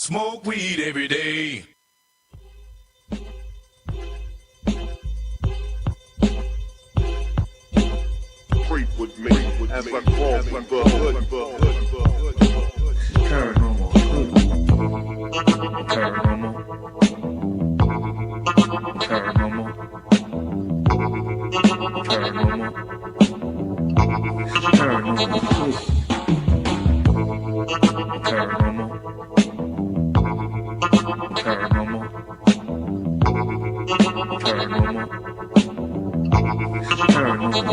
Smoke weed every day. Creep with me as I crawl through the hood. Paranormal. Paranormal. Paranormal. Paranormal. Paranormal. Paranormal. Paranormal. Paranormal. Paranormal. Paranormal. Paranormal. Paranormal.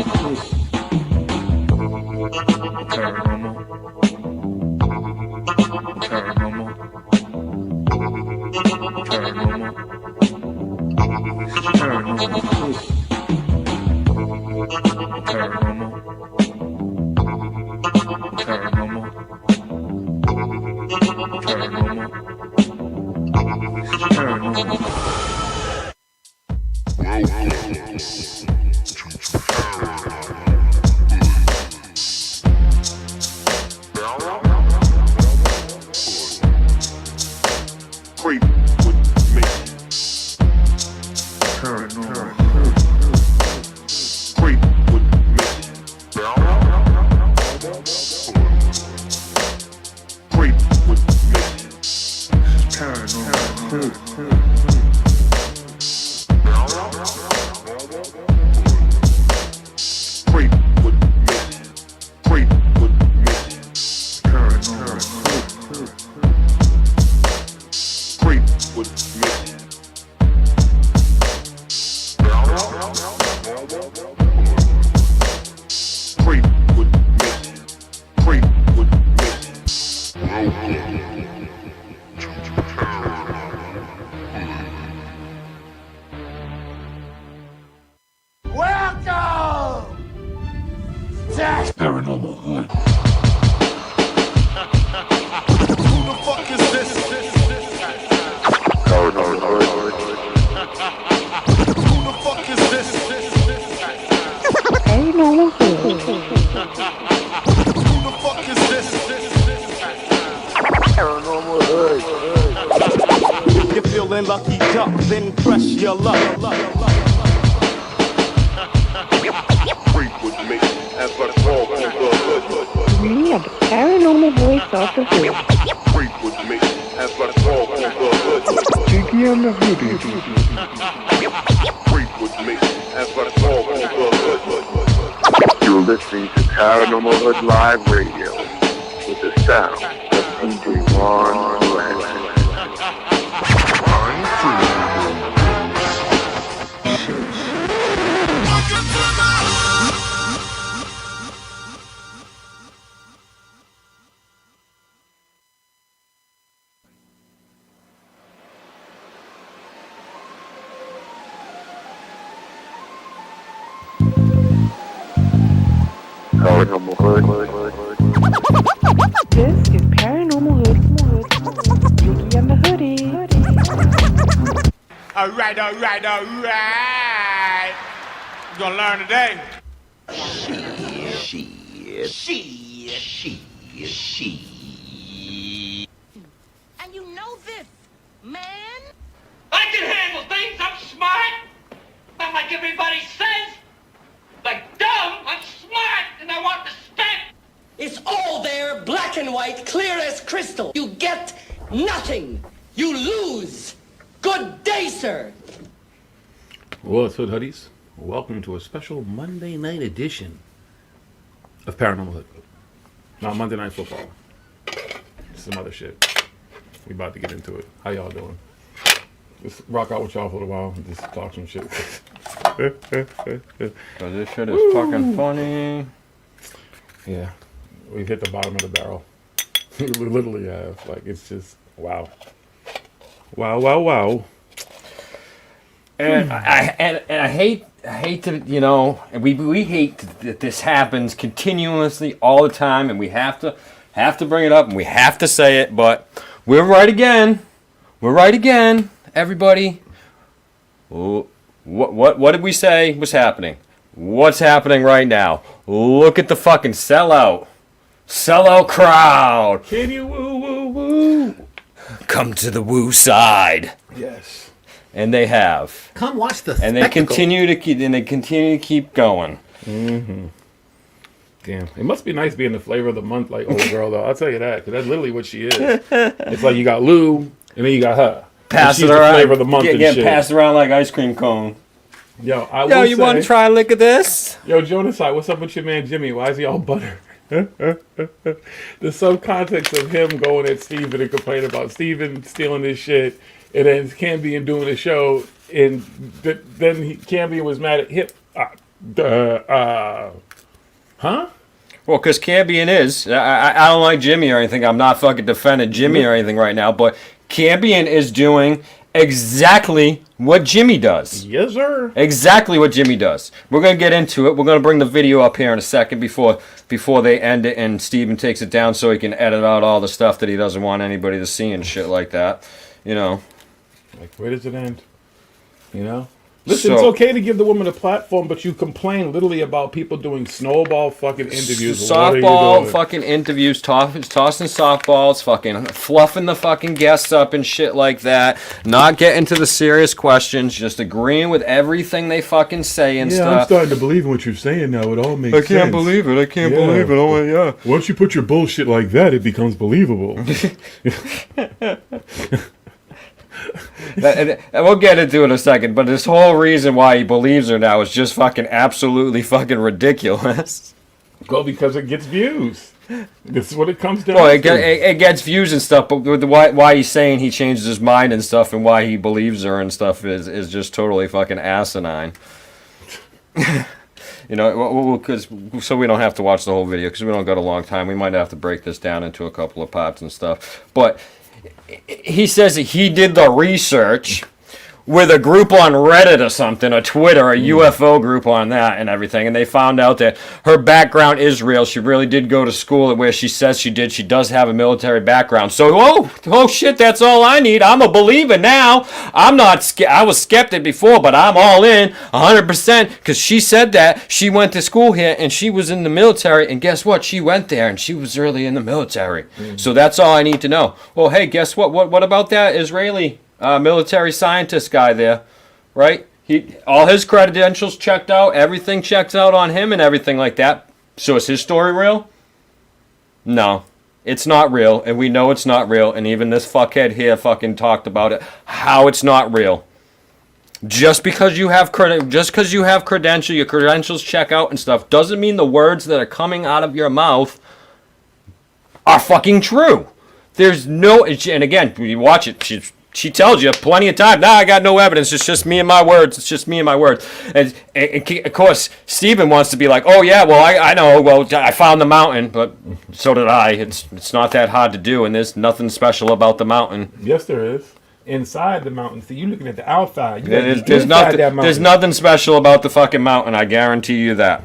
Paranormal. Paranormal. Paranormal. Paranormal. Creep with me. Paranormal. Creep with me. Creep with me. Paranormal. Creep with me. Creep with me. Paranormal. Creep with me. Creep with me. Creep with me. Paranormal Hood. Who the fuck is this? Paranormal. Who the fuck is this? Paranormal Hood. Who the fuck is this? Paranormal Hood. If you're feeling lucky, duck, then press your luck. Creep with me as I crawl through the hood. We are the paranormal voice of the hood. Creep with me as I crawl through the hood. Jiggy and the hoodie. Creep with me as I crawl through the hood. You're listening to Paranormal Hood Live Radio with the sound of DJ Ron Relax. Paranormal Hood. This is Paranormal Hood. Jiggy and the hoodie. Alright. You gonna learn today. And you know this, man? I can handle things. I'm smart. Not like everybody says. Like dumb, I'm smart, and I want respect. It's all there, black and white, clear as crystal. You get nothing. You lose. Good day, sir. What's Hood Hoodies? Welcome to a special Monday night edition of Paranormal Hood. Not Monday Night Football. Some other shit. We about to get into it. How y'all doing? Just rock out with y'all for a while and just talk some shit. Cause this shit is fucking funny. Yeah. We've hit the bottom of the barrel. We literally have. Like, it's just, wow. Wow. And I hate to, you know, and we hate that this happens continuously all the time, and we have to bring it up and we have to say it, but we're right again. Everybody. What did we say was happening? What's happening right now? Look at the fucking sellout crowd. Can you woo woo woo? come to the woo side. Yes. And they have. Come watch the And they continue to keep going. Mm-hmm. Damn. It must be nice being the flavor of the month like old girl, though. I'll tell you that, because that's literally what she is. It's like you got Lou, and then you got her. Pass it around. Flavor of the month and shit. Passed around like ice cream cone. Yo, you want to try a lick of this? Yo, Jonas, what's up with your man Jimmy? Why is he all butter? The subcontext of him going at Steven and complaining about Steven stealing his shit, and then Cambion doing the show, and then Cambion was mad at him. Huh? Well, because Cambion is. I don't like Jimmy or anything. I'm not fucking defending Jimmy or anything right now, but Cambion is doing exactly what Jimmy does. Yes, sir. Exactly what Jimmy does. We're going to get into it. We're going to bring the video up here in a second before they end it and Steven takes it down so he can edit out all the stuff that he doesn't want anybody to see and shit like that. You know. Like, where does it end? You know? Listen, it's okay to give the woman a platform, but you complain literally about people doing snowball fucking interviews. Softball fucking interviews, tossing softballs, fucking fluffing the fucking guests up and shit like that, not getting to the serious questions, just agreeing with everything they fucking say and stuff. I'm starting to believe in what you're saying now. It all makes sense. I can't believe it. Oh, yeah. Once you put your bullshit like that, it becomes believable. And we'll get into it in a second, but this whole reason why he believes her now is just fucking absolutely fucking ridiculous. Well, because it gets views. This is what it comes down to. It gets views and stuff, but why he's saying he changes his mind and stuff and why he believes her and stuff is just totally fucking asinine. You know, so we don't have to watch the whole video because we don't got a long time. We might have to break this down into a couple of parts and stuff, but he says that he did the research with a group on Reddit or something, or Twitter, a UFO group on that and everything, and they found out that her background is real. She really did go to school where she says she did. She does have a military background. So, oh shit, that's all I need. I'm a believer now. I'm not. I was skeptic before, but I'm all in 100% because she said that she went to school here and she was in the military, and guess what? She went there and she was really in the military. So that's all I need to know. Well, hey, guess what? What about that Israeli military scientist guy there, right? All his credentials checked out, everything checks out on him and everything like that. So is his story real? No, it's not real, and we know it's not real, and even this fuckhead here fucking talked about it, how it's not real. Just because you have credentials, your credentials check out and stuff, doesn't mean the words that are coming out of your mouth are fucking true. There's no, and again, when you watch it, she tells you plenty of times, I got no evidence. It's just me and my words. It's just me and my words. And of course, Steven wants to be like, oh, yeah, well, I know. Well, I found the mountain, but so did I. It's not that hard to do, and there's nothing special about the mountain. Yes, there is. Inside the mountain. See, you're looking at the outside. There's nothing special about the fucking mountain. I guarantee you that.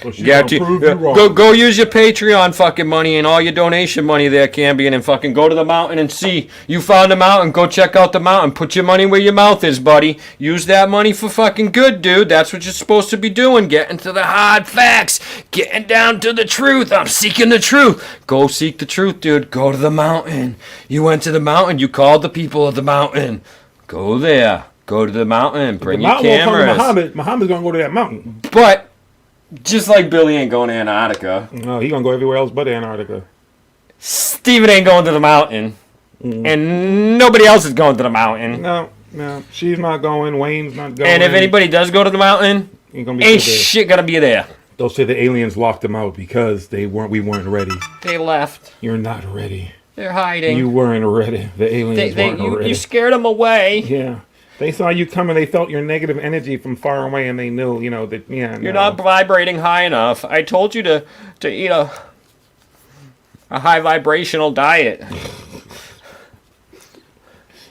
Well, go use your Patreon fucking money and all your donation money there, Cambion, and fucking go to the mountain and see. You found the mountain, go check out the mountain. Put your money where your mouth is, buddy. Use that money for fucking good, dude. That's what you're supposed to be doing. Getting to the hard facts. Getting down to the truth. I'm seeking the truth. Go seek the truth, dude. Go to the mountain. You went to the mountain. You called the people of the mountain. Go there. Go to the mountain. Bring your cameras. Muhammad's going to go to that mountain. But just like Billy ain't going to Antarctica. No, he going to go everywhere else but Antarctica. Steven ain't going to the mountain. And nobody else is going to the mountain. No. She's not going. Wayne's not going. And if anybody does go to the mountain, ain't shit going to be there. They'll say the aliens locked them out because we weren't ready. They left. You're not ready. They're hiding. You weren't ready. The aliens weren't ready. You scared them away. Yeah. They saw you coming. They felt your negative energy from far away, and they knew, that. Yeah, you're not vibrating high enough. I told you to eat a high vibrational diet.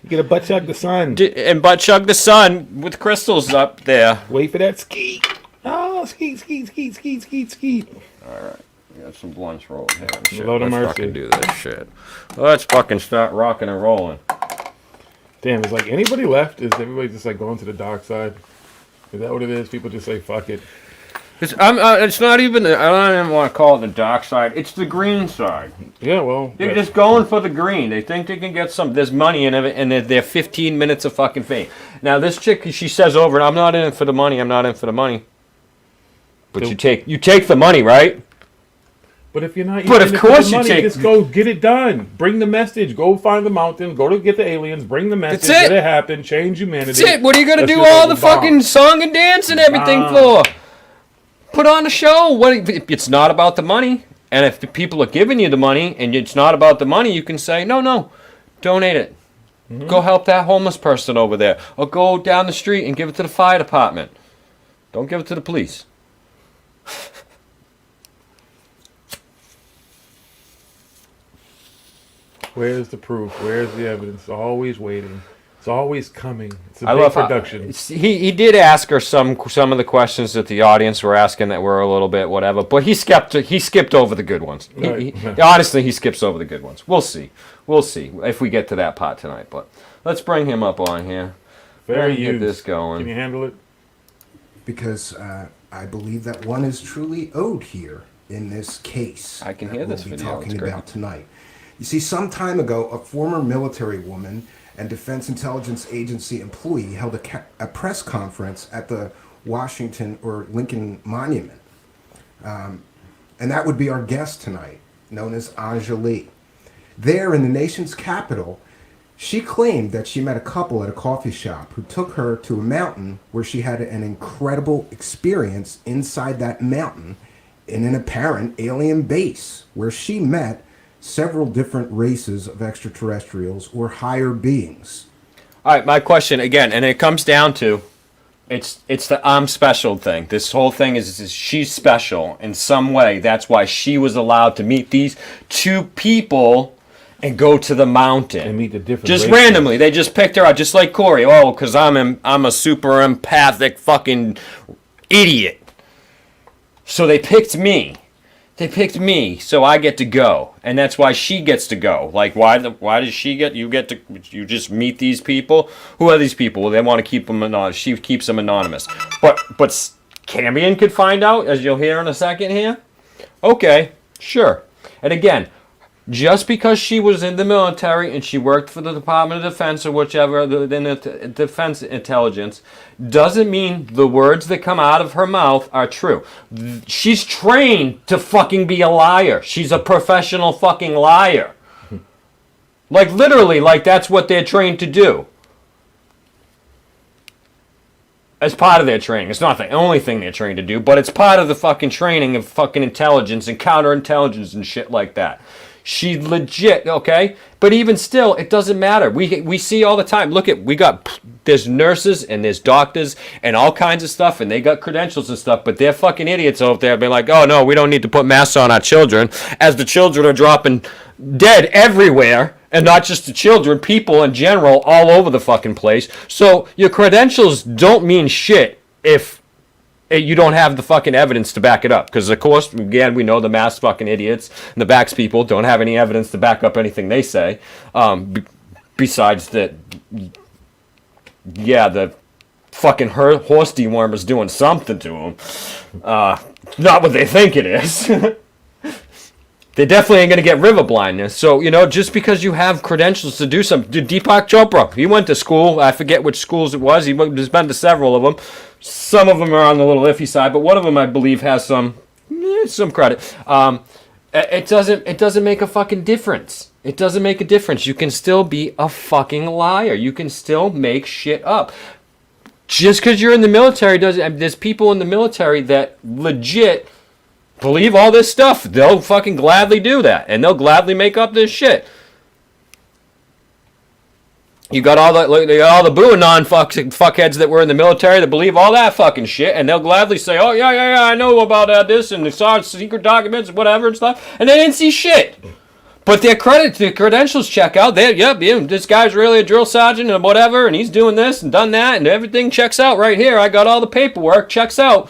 You get a butt chug the sun. And butt chug the sun with crystals up there. Wait for that skeet. Oh, skeet. All right. We got some blunts rolling here and shit. Let's fucking do this shit. Let's fucking start rocking and rolling. Damn, is like anybody left? Is everybody just like going to the dark side? Is that what it is? People just say fuck it. It's not even. I don't even want to call it the dark side. It's the green side. Yeah, well, They're just going for the green. They think they can get some. There's money in it, and they're 15 minutes of fucking fame. Now this chick, she says over, and I'm not in it for the money. I'm not in for the money. But you take the money, right? But if you're not, but of course you take. Just go get it done. Bring the message. Go find the mountain. Go to get the aliens. Bring the message. That's it. Let it happen. Change humanity. That's it. What are you gonna do all the fucking song and dance and everything for? Put on a show. What? It's not about the money. And if the people are giving you the money and it's not about the money, you can say no, donate it. Mm-hmm. Go help that homeless person over there, or go down the street and give it to the fire department. Don't give it to the police. Where's the proof? Where's the evidence? Always waiting. It's always coming. It's a I big love production. He did ask her some of the questions that the audience were asking that were a little bit whatever, but he skipped over the good ones. Honestly, he skips over the good ones. We'll see if we get to that part tonight. But let's bring him up on here. Get this going. Can you handle it? Because I believe that one is truly owed here in this case. I can hear this video. Talking about tonight. You see, some time ago, a former military woman and Defense Intelligence Agency employee held a press conference at the Washington or Lincoln Monument. And that would be our guest tonight, known as Anjali. There in the nation's capital, she claimed that she met a couple at a coffee shop who took her to a mountain where she had an incredible experience inside that mountain in an apparent alien base where she met several different races of extraterrestrials or higher beings. All right, my question again, and it comes down to, it's the I'm special thing. This whole thing is she's special in some way. That's why she was allowed to meet these two people and go to the mountain. And meet the different just races. randomly. They just picked her out, just like Corey. Oh, because I'm a super empathic fucking idiot. So they picked me. They picked me, so I get to go, and that's why she gets to go. Like, why does she get? You just meet these people. Who are these people? Well, they want to keep them anonymous. She keeps them anonymous. But Cambion could find out, as you'll hear in a second here. Okay, sure. And again, just because she was in the military and she worked for the Department of Defense or whichever, in the Defense Intelligence, doesn't mean the words that come out of her mouth are true. She's trained to fucking be a liar. She's a professional fucking liar. Like, literally, like, that's what they're trained to do. As part of their training. It's not the only thing they're trained to do, but it's part of the fucking training of fucking intelligence and counterintelligence and shit like that. She's legit, okay? But even still, it doesn't matter. We see all the time. Look at, there's nurses and there's doctors and all kinds of stuff, and they got credentials and stuff, but they're fucking idiots over there being like, oh no, we don't need to put masks on our children, as the children are dropping dead everywhere, and not just the children, people in general all over the fucking place. So your credentials don't mean shit if you don't have the fucking evidence to back it up. Because, of course, again, we know the mass fucking idiots and the Vax people don't have any evidence to back up anything they say. Besides that, yeah, the fucking horse dewormer's doing something to them. Not what they think it is. They definitely ain't going to get river blindness. So, just because you have credentials to do something. Deepak Chopra, he went to school. I forget which schools it was. He's been to several of them. Some of them are on the little iffy side, but one of them, I believe, has some credit. It doesn't make a fucking difference. It doesn't make a difference. You can still be a fucking liar. You can still make shit up. Just because you're in the military there's people in the military that legit believe all this stuff. They'll fucking gladly do that, and they'll gladly make up this shit. You got all the Buanon fuckheads that were in the military that believe all that fucking shit, and they'll gladly say, oh, yeah, I know about this, and they saw secret documents and whatever and stuff, and they didn't see shit. But their credentials check out. This guy's really a drill sergeant and whatever, and he's doing this and done that, and everything checks out right here. I got all the paperwork, checks out.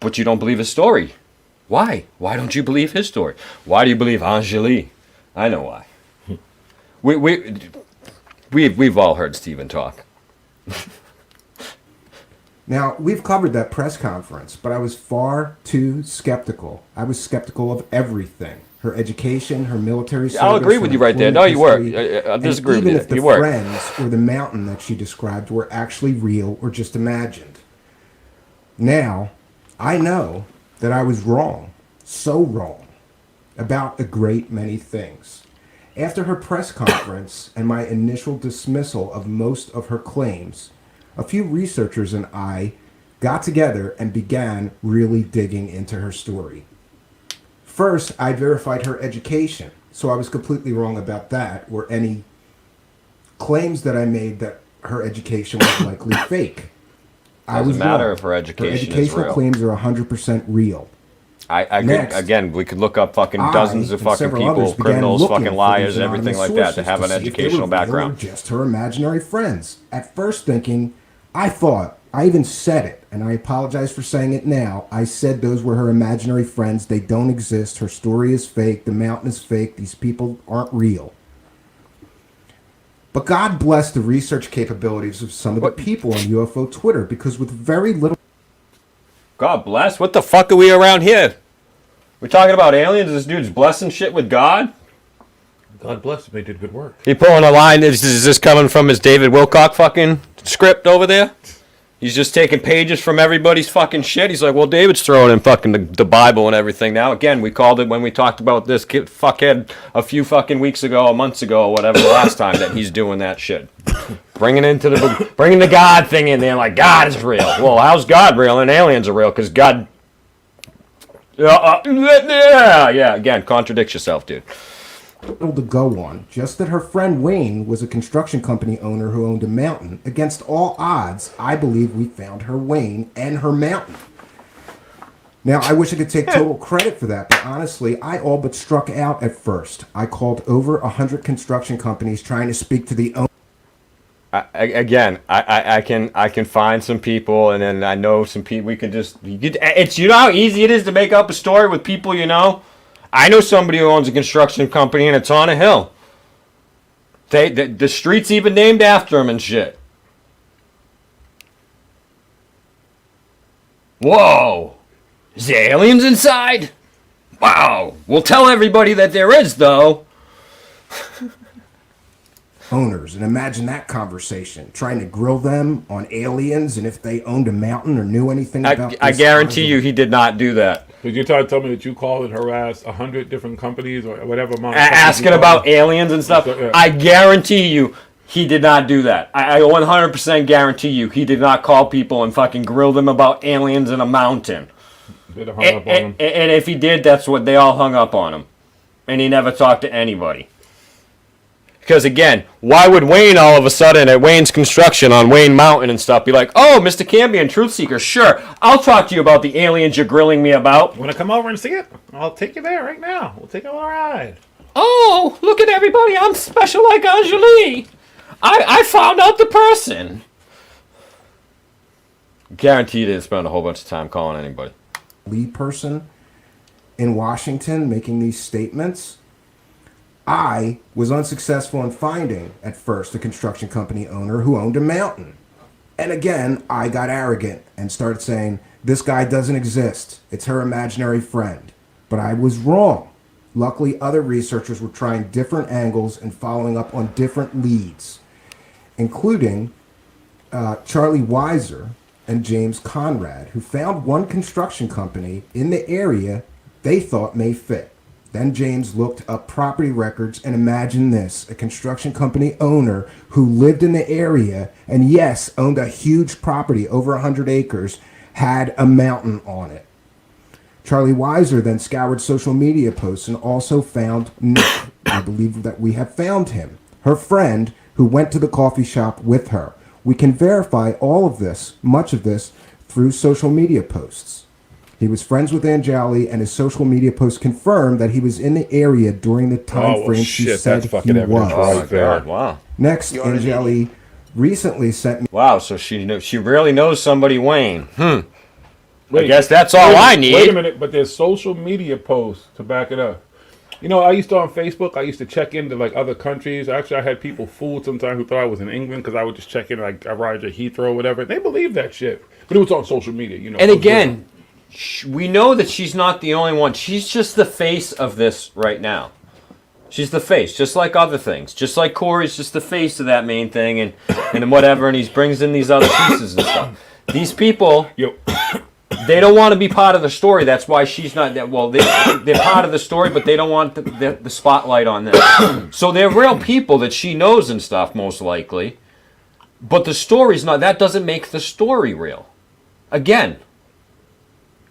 But you don't believe his story. Why? Why don't you believe his story? Why do you believe Anjali? I know why. We've all heard Stephen talk. Now, we've covered that press conference, but I was far too skeptical. I was skeptical of everything. Her education, her military service. I'll agree with her you right there. No, you employment were. history, I disagree and with you. even if the You were. friends or the mountain that she described were actually real or just imagined. Now, I know that I was wrong, so wrong, about a great many things. After her press conference and my initial dismissal of most of her claims, a few researchers and I got together and began really digging into her story. First, I verified her education, so I was completely wrong about that, or any claims that I made that her education was likely fake. I was Doesn't matter wrong. if her education is educational real. claims are 100% real. I Next, could, again, we could look up fucking dozens of and fucking several people, others began criminals, looking fucking for liars, these and everything anonymous like that to sources have an see if they were educational real or background. just her imaginary friends. At first thinking, I even said it, and I apologize for saying it now. I said those were her imaginary friends. They don't exist. Her story is fake. The mountain is fake. These people aren't real. But God bless the research capabilities of some of the people on UFO Twitter, because with very little... God bless? What the fuck are we around here? We're talking about aliens? This dude's blessing shit with God? God bless them. They did good work. He pulling a line. Is this coming from his David Wilcock fucking script over there? He's just taking pages from everybody's fucking shit. He's like, well, David's throwing in fucking the Bible and everything now. Again, we called it when we talked about this fuckhead a few fucking weeks ago, or months ago, or whatever, the last time that he's doing that shit. Bringing the God thing in there, like, God is real. Well, how's God real and aliens are real? Because God... yeah, again, contradicts yourself, dude. To go on, just that her friend Wayne was a construction company owner who owned a mountain. Against all odds, I believe we found her Wayne and her mountain. Now, I wish I could take total credit for that, but honestly, I all but struck out at first. I called over 100 construction companies trying to speak to the owner. I can find some people, and then I know some people. It's, you know how easy it is to make up a story with people you know. I know somebody who owns a construction company, and it's on a hill. The street's even named after him and shit. Whoa, is there aliens inside? Wow, we'll tell everybody that there is, though. Owners, and imagine that conversation, trying to grill them on aliens and if they owned a mountain or knew anything about I guarantee you he did not do that. Did you try to tell me that you called and harassed 100 different companies or whatever amount of asking about aliens and stuff? Yeah. I guarantee you he did not do that. I 100% guarantee you he did not call people and fucking grill them about aliens in a mountain. They'd have hung up on him. And if he did, that's what they all hung up on him. And he never talked to anybody. Because again, why would Wayne all of a sudden at Wayne's Construction on Wayne Mountain and stuff be like, oh, Mr. Cambion, Truth Seeker, sure, I'll talk to you about the aliens you're grilling me about. Want to come over and see it? I'll take you there right now. We'll take a little ride. Oh, look at everybody. I'm special like Angeli. I found out the person. Guaranteed didn't spend a whole bunch of time calling anybody. Lead person in Washington making these statements. I was unsuccessful in finding, at first, a construction company owner who owned a mountain. And again, I got arrogant and started saying, this guy doesn't exist. It's her imaginary friend. But I was wrong. Luckily, other researchers were trying different angles and following up on different leads, including Charlie Weiser and James Conrad, who found one construction company in the area they thought may fit. Then James looked up property records, and imagine this, a construction company owner who lived in the area and, yes, owned a huge property, over 100 acres, had a mountain on it. Charlie Weiser then scoured social media posts and also found Nick. I believe that we have found him, her friend who went to the coffee shop with her. We can verify all of this, much of this, through social media posts. He was friends with Angeli, and his social media posts confirmed that he was in the area during the time frame she said he was. Oh my God! Wow. Next, Angeli recently sent me. Wow, so she really knows somebody, Wayne. I Wait, guess that's all I need. Wait a minute, but there's social media posts to back it up. You know, I used to on Facebook. I used to check into like other countries. Actually, I had people fooled sometimes who thought I was in England because I would just check in like arrived at Heathrow or whatever. They believed that shit, but it was on social media. You know. And again, we know that she's not the only one. She's just the face of this right now. She's the face, just like other things. Just like Corey's just the face of that main thing and whatever, and he brings in these other pieces and stuff. These people, they don't want to be part of the story. That's why she's not that. Well, they're part of the story, but they don't want the spotlight on them. So they're real people that she knows and stuff, most likely. But the story's not. That doesn't make the story real. Again,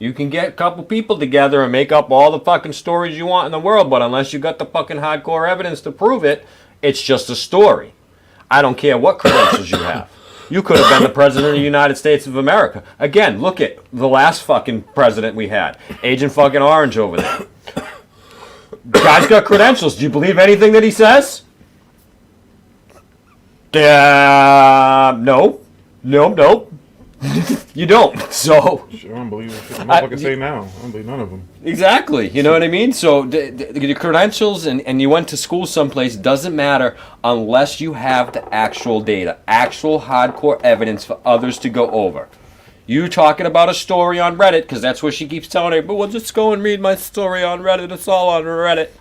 you can get a couple people together and make up all the fucking stories you want in the world, but unless you got the fucking hardcore evidence to prove it, it's just a story. I don't care what credentials you have. You could have been the president of the United States of America. Again, look at the last fucking president we had. Agent fucking Orange over there. Guy's got credentials. Do you believe anything that he says? No. Nope. You don't. So Sure, I don't believe it. I'm not gonna say now. I don't believe none of them. Exactly. You know what I mean? So the credentials and you went to school someplace doesn't matter unless you have the actual data, actual hardcore evidence for others to go over. You talking about a story on Reddit, because that's what she keeps telling her, but we'll just go and read my story on Reddit. It's all on Reddit.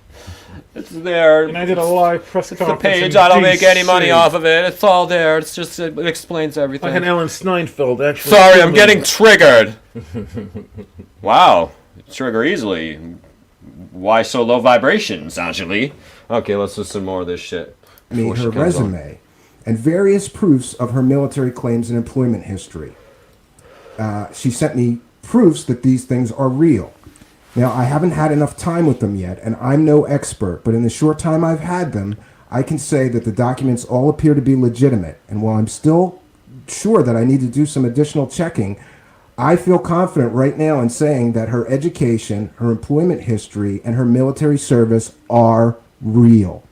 It's there. And I did a live press It's conference. the page. in I don't make any DC. money off of it. It's all there. It's just, it explains everything. Like an Ellen Steinfeld, actually. Sorry, I'm getting triggered. Wow. Trigger easily. Why so low vibrations, Anjali? Okay, let's listen to more of this shit. Made her resume and various proofs of her military claims and employment history. She sent me proofs that these things are real. Now, I haven't had enough time with them yet, and I'm no expert, but in the short time I've had them, I can say that the documents all appear to be legitimate. And while I'm still sure that I need to do some additional checking, I feel confident right now in saying that her education, her employment history, and her military service are real.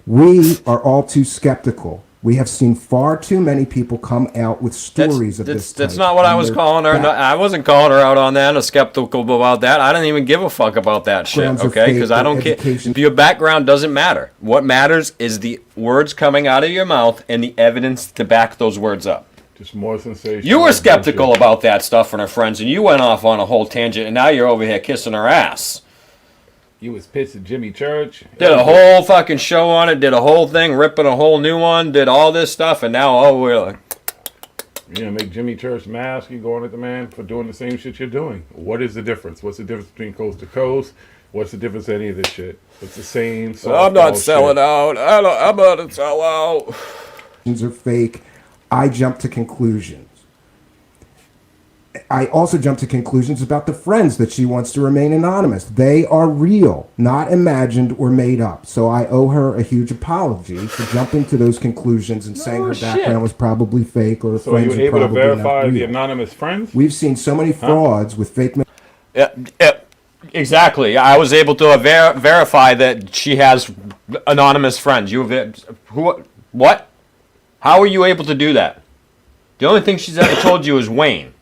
We are all too skeptical. We have seen far too many people come out with stories of this type. That's not what I was calling her. No, I wasn't calling her out on that or skeptical about that. I didn't even give a fuck about that shit, Grounds of okay? faith Because I or don't care. education. Your background doesn't matter. What matters is the words coming out of your mouth and the evidence to back those words up. Just more sensation. You were skeptical about that stuff from her friends, and you went off on a whole tangent, and now you're over here kissing her ass. You was pissed at Jimmy Church. Did a whole fucking show on it, did a whole thing, ripping a whole new one, did all this stuff, and now, oh, we're like... You know, make Jimmy Church mask, you going at the man for doing the same shit you're doing. What is the difference? What's the difference between coast to coast? What's the difference in any of this shit? It's the same I'm not selling out. I'm not to sell out. Things are fake. I jump to conclusions. I also jump to conclusions about the friends that she wants to remain anonymous. They are real, not imagined or made up. So I owe her a huge apology for jumping to those conclusions and saying her background was probably fake or her So are friends you were able to probably not verify the real. anonymous friends? We've seen so many frauds with fake. Yeah, exactly. I was able to verify that she has anonymous friends. What? How are you able to do that? The only thing she's ever told you is Wayne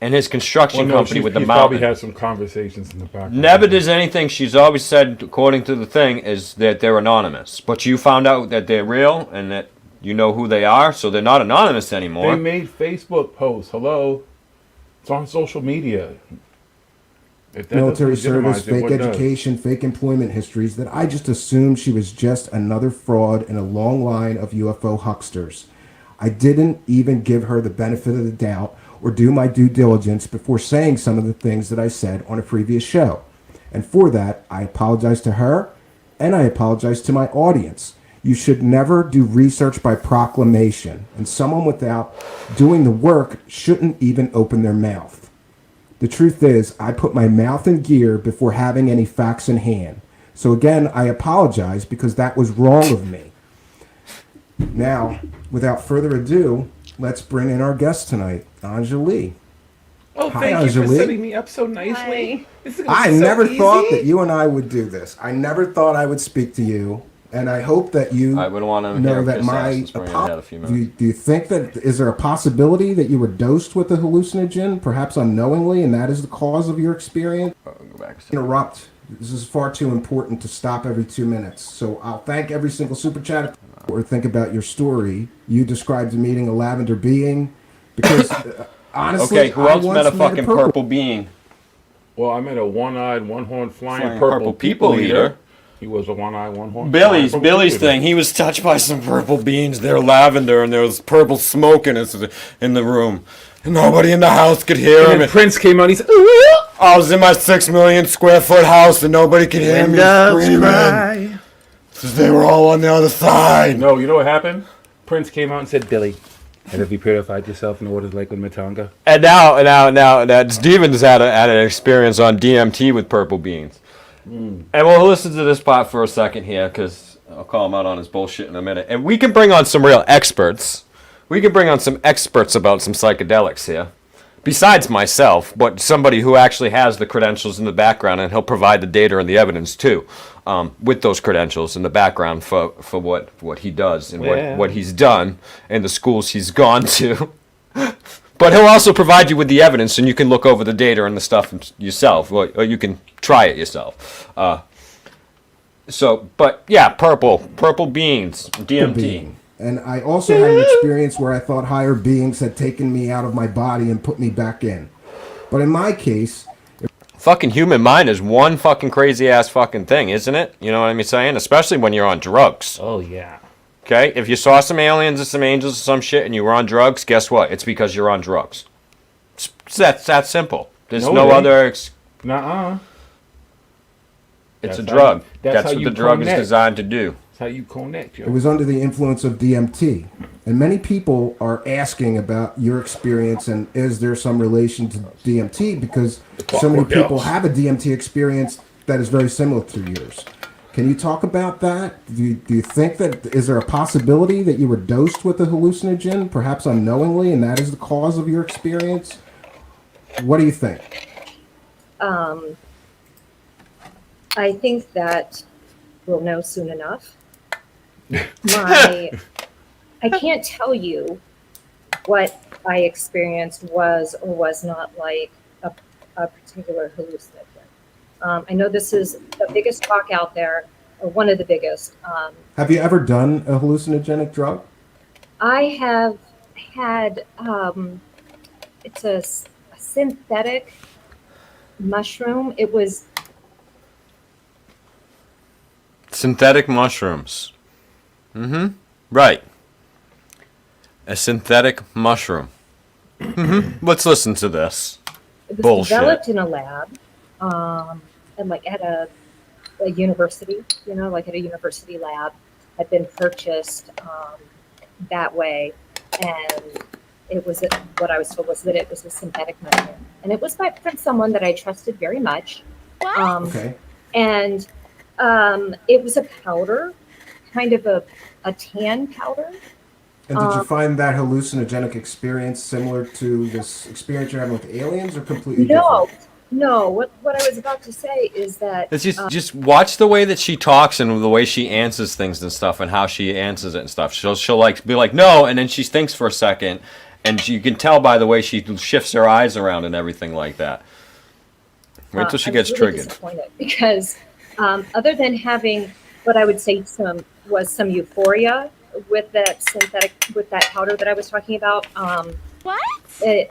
and his construction company with the he's mountain. probably had some conversations in the background. Never does anything. She's always said, according to the thing, is that they're anonymous. But you found out that they're real and that you know who they are, so they're not anonymous anymore. They made Facebook posts. Hello? It's on social media. If that Military doesn't legitimize service, it, fake what does? education, fake employment histories that I just assumed she was just another fraud in a long line of UFO hucksters. I didn't even give her the benefit of the doubt or do my due diligence before saying some of the things that I said on a previous show. And for that, I apologize to her and I apologize to my audience. You should never do research by proclamation, and someone without doing the work shouldn't even open their mouth. The truth is, I put my mouth in gear before having any facts in hand. So again, I apologize because that was wrong of me. Now, without further ado, let's bring in our guest tonight, Anjali. Oh, Hi, thank you for Anjali. setting me up so nicely. This is gonna I be so never easy. thought that you and I would do this. I never thought I would speak to you, and I hope that you I would want to know hear that kiss my ass. Let's bring it ahead a few minutes. do you think that is there a possibility that you were dosed with a hallucinogen, perhaps unknowingly, and that is the cause of your experience? Go back a second. Interrupt This is far too important to stop every 2 minutes. So I'll thank every single super chat or think about your story. You described meeting a lavender being because honestly, Okay, who else met a fucking purple being? Well, I met a one-eyed, one-horned flying Flying purple people people eater. eater. He was a one-eyed, one-horned. Billy's flying purple eater. thing. He was touched by some purple beans. They're lavender, and there was purple smoke in the room, and nobody in the house could hear And him. then Prince came out. He said, I was in my 6 million square foot house, and nobody could hear me screaming. Because they were all on the other side. No, you know what happened? Prince came out and said, "Billy, have you purified yourself in the waters like with Matanga?" And now, Steven's had an experience on DMT with purple beans. And we'll listen to this part for a second here, because I'll call him out on his bullshit in a minute. And we can bring on some real experts. We can bring on some experts about some psychedelics here. Besides myself, but somebody who actually has the credentials in the background, and he'll provide the data and the evidence too, with those credentials in the background for what he does and what he's done and the schools he's gone to. But he'll also provide you with the evidence, and you can look over the data and the stuff yourself, or you can try it yourself. But yeah, purple beans, DMT. Being. And I also had an experience where I thought higher beings had taken me out of my body and put me back in. But in my case, fucking human mind is one fucking crazy ass fucking thing, isn't it? You know what I'm saying? Especially when you're on drugs. Oh yeah. Okay, if you saw some aliens or some angels or some shit and you were on drugs, guess what? It's because you're on drugs. It's that simple. There's no other. Nuh-uh. It's a drug. That's how what you the drug is connect. designed to do. That's how you connect. Yo. it was under the influence of DMT. And many people are asking about your experience and is there some relation to DMT because so many people have a DMT experience that is very similar to yours. Can you talk about that? Do you think that is there a possibility that you were dosed with a hallucinogen, perhaps unknowingly, and that is the cause of your experience? What do you think? I think that we'll know soon enough. I can't tell you what I experienced was or was not like a particular hallucinogen. I know this is the biggest talk out there, or one of the biggest. Have you ever done a hallucinogenic drug? I have had, it's a synthetic mushroom. It was synthetic mushrooms. Right. A synthetic mushroom. Let's listen to this. It was Bullshit. developed in a lab, and like at a university, like at a university lab, had been purchased that way, and it was what I was told was that it was a synthetic mushroom, and it was from someone that I trusted very much. Okay. And it was a powder, kind of a tan powder. And did you find that hallucinogenic experience similar to this experience you're having with aliens or completely different? No. What I was about to say is that It's just watch the way that she talks and the way she answers things and stuff and how she answers it and stuff. She'll like be like no, and then she thinks for a second, and you can tell by the way she shifts her eyes around and everything like that. Wait till she gets really triggered. Disappointed because other than having what I would say some euphoria with that powder that I was talking about. I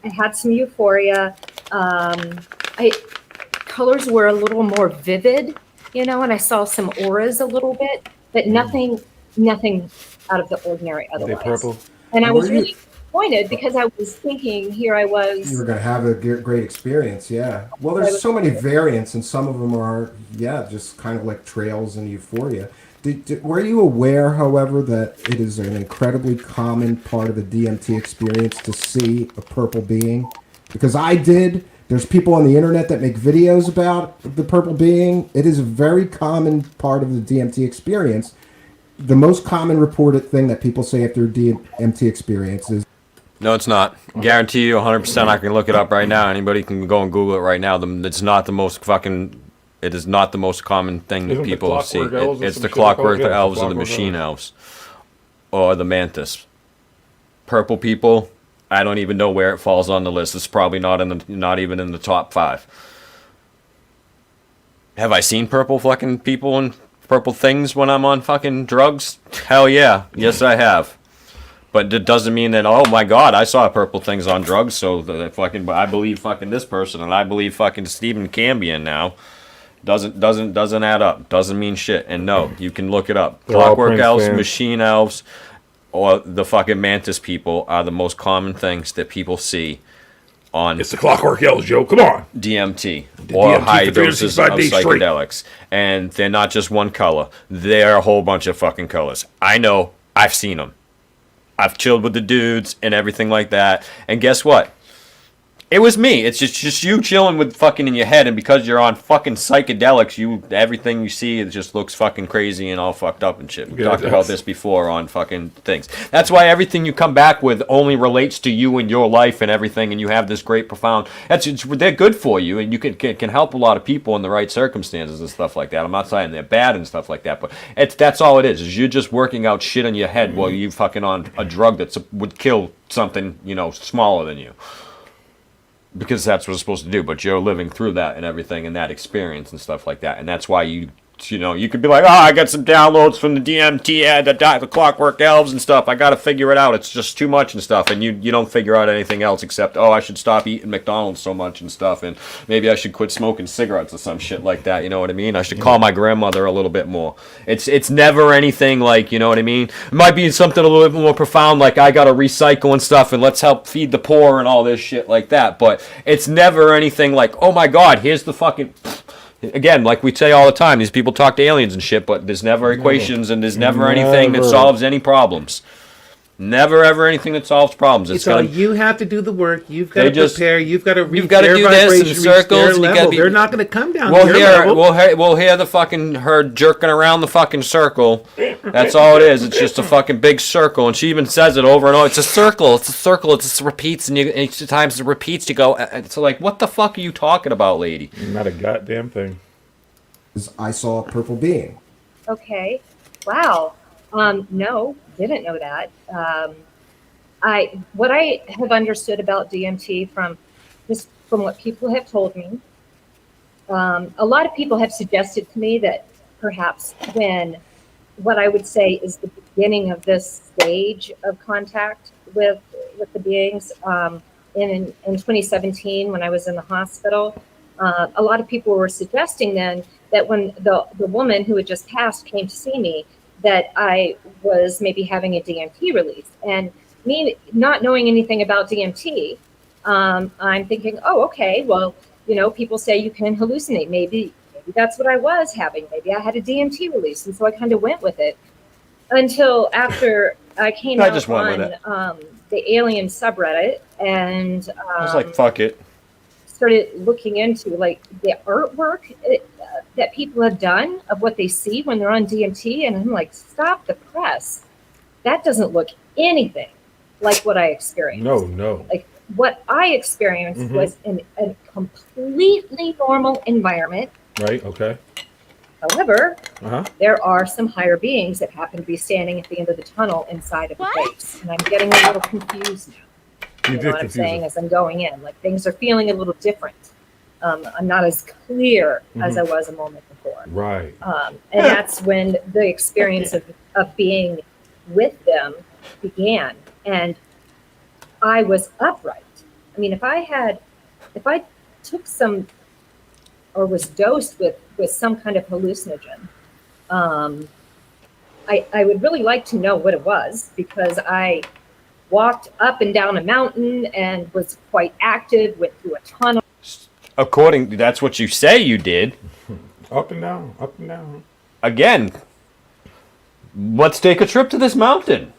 had some euphoria. Colors were a little more vivid, and I saw some auras a little bit, but nothing out of the ordinary otherwise. They purple. And I was really disappointed because I was thinking here I was. You were going to have a great experience, yeah. Well, there's so many variants, and some of them are, just kind of like trails and euphoria. Were you aware, however, that it is an incredibly common part of the DMT experience to see a purple being? Because I did. There's people on the internet that make videos about the purple being. It is a very common part of the DMT experience. The most common reported thing that people say after a DMT experience is... No, it's not. Guarantee you 100%. I can look it up right now. Anybody can go and Google it right now. It's not the most fucking... It is not the most common thing that people see. It's the Clockwork Elves or the Machine Elves. Or the Mantis. Purple people, I don't even know where it falls on the list. It's probably not even in the top 5. Have I seen purple fucking people and purple things when I'm on fucking drugs? Hell yeah. Yes, I have. But it doesn't mean that, oh my God, I saw purple things on drugs, so that fucking, I believe fucking this person and I believe fucking Stephen Cambion now. Doesn't add up. Doesn't mean shit. And no, you can look it up. They're all Clockwork Prince elves, fans. machine elves, or the fucking mantis people are the most common things that people see on It's the Clockwork Elves, Joe. Come on. DMT or DMT high for doses 365 of days straight. psychedelics. And they're not just one color. They're a whole bunch of fucking colors. I know. I've seen them. I've chilled with the dudes and everything like that. And guess what? It was me. It's just you chilling with fucking in your head, and because you're on fucking psychedelics, everything you see, it just looks fucking crazy and all fucked up and shit. We Yeah, talked it about does. this before on fucking things. That's why everything you come back with only relates to you and your life and everything, and you have this great profound. They're good for you, and you can help a lot of people in the right circumstances and stuff like that. I'm not saying they're bad and stuff like that, but that's all it is you're just working out shit in your head while you fucking on a drug that would kill something smaller than you. Because that's what it's supposed to do, but you're living through that and everything and that experience and stuff like that, and that's why you could be like, oh, I got some downloads from the DMT, the Clockwork Elves and stuff. I got to figure it out. It's just too much and stuff, and you don't figure out anything else except, oh, I should stop eating McDonald's so much and stuff, and maybe I should quit smoking cigarettes or some shit like that. You know what I mean? I should call my grandmother a little bit more. It's never anything like, you know what I mean? It might be something a little bit more profound, like I got to recycle and stuff, and let's help feed the poor and all this shit like that. But it's never anything like, oh my God, here's the fucking. Again, like we say all the time, these people talk to aliens and shit, but there's never equations and there's never anything that solves any problems. Never ever anything that solves problems. It's all you have to do the work. You've got to prepare. You've got to reach you've got to their do vibration, this in reach their circles. level. They're not going to come down we'll to your hear, level. We'll hear the fucking her jerking around the fucking circle. That's all it is. It's just a fucking big circle, and she even says it over and over. It's a circle. It's a circle. It just repeats, and each time it repeats, you go. It's like, what the fuck are you talking about, lady? Not a goddamn thing. I saw a purple being. Okay. Wow. No, didn't know that. What I have understood about DMT from what people have told me, a lot of people have suggested to me that perhaps when what I would say is the beginning of this stage of contact with the beings, in 2017 when I was in the hospital, a lot of people were suggesting then that when the woman who had just passed came to see me, that I was maybe having a DMT release. And me not knowing anything about DMT, I'm thinking, oh, okay, well, people say you can hallucinate. Maybe that's what I was having. Maybe I had a DMT release. And so I kind of went with it until after I came out on the alien subreddit, and I was like, fuck it. Started looking into like the artwork that people have done of what they see when they're on DMT, and I'm like, stop the press. That doesn't look anything like what I experienced. No. Like what I experienced was in a completely normal environment. Right. Okay. However, there are some higher beings that happen to be standing at the end of the tunnel inside of the place, and I'm getting a little confused now. You know what I'm saying as I'm going in, like things are feeling a little different. I'm not as clear as I was a moment before. Right. And that's when the experience of being with them began. And I was upright. I mean, if I took some or was dosed with some kind of hallucinogen, I would really like to know what it was, because I walked up and down a mountain and was quite active, went through a tunnel. That's what you say you did. Up and down, up and down. Again, let's take a trip to this mountain.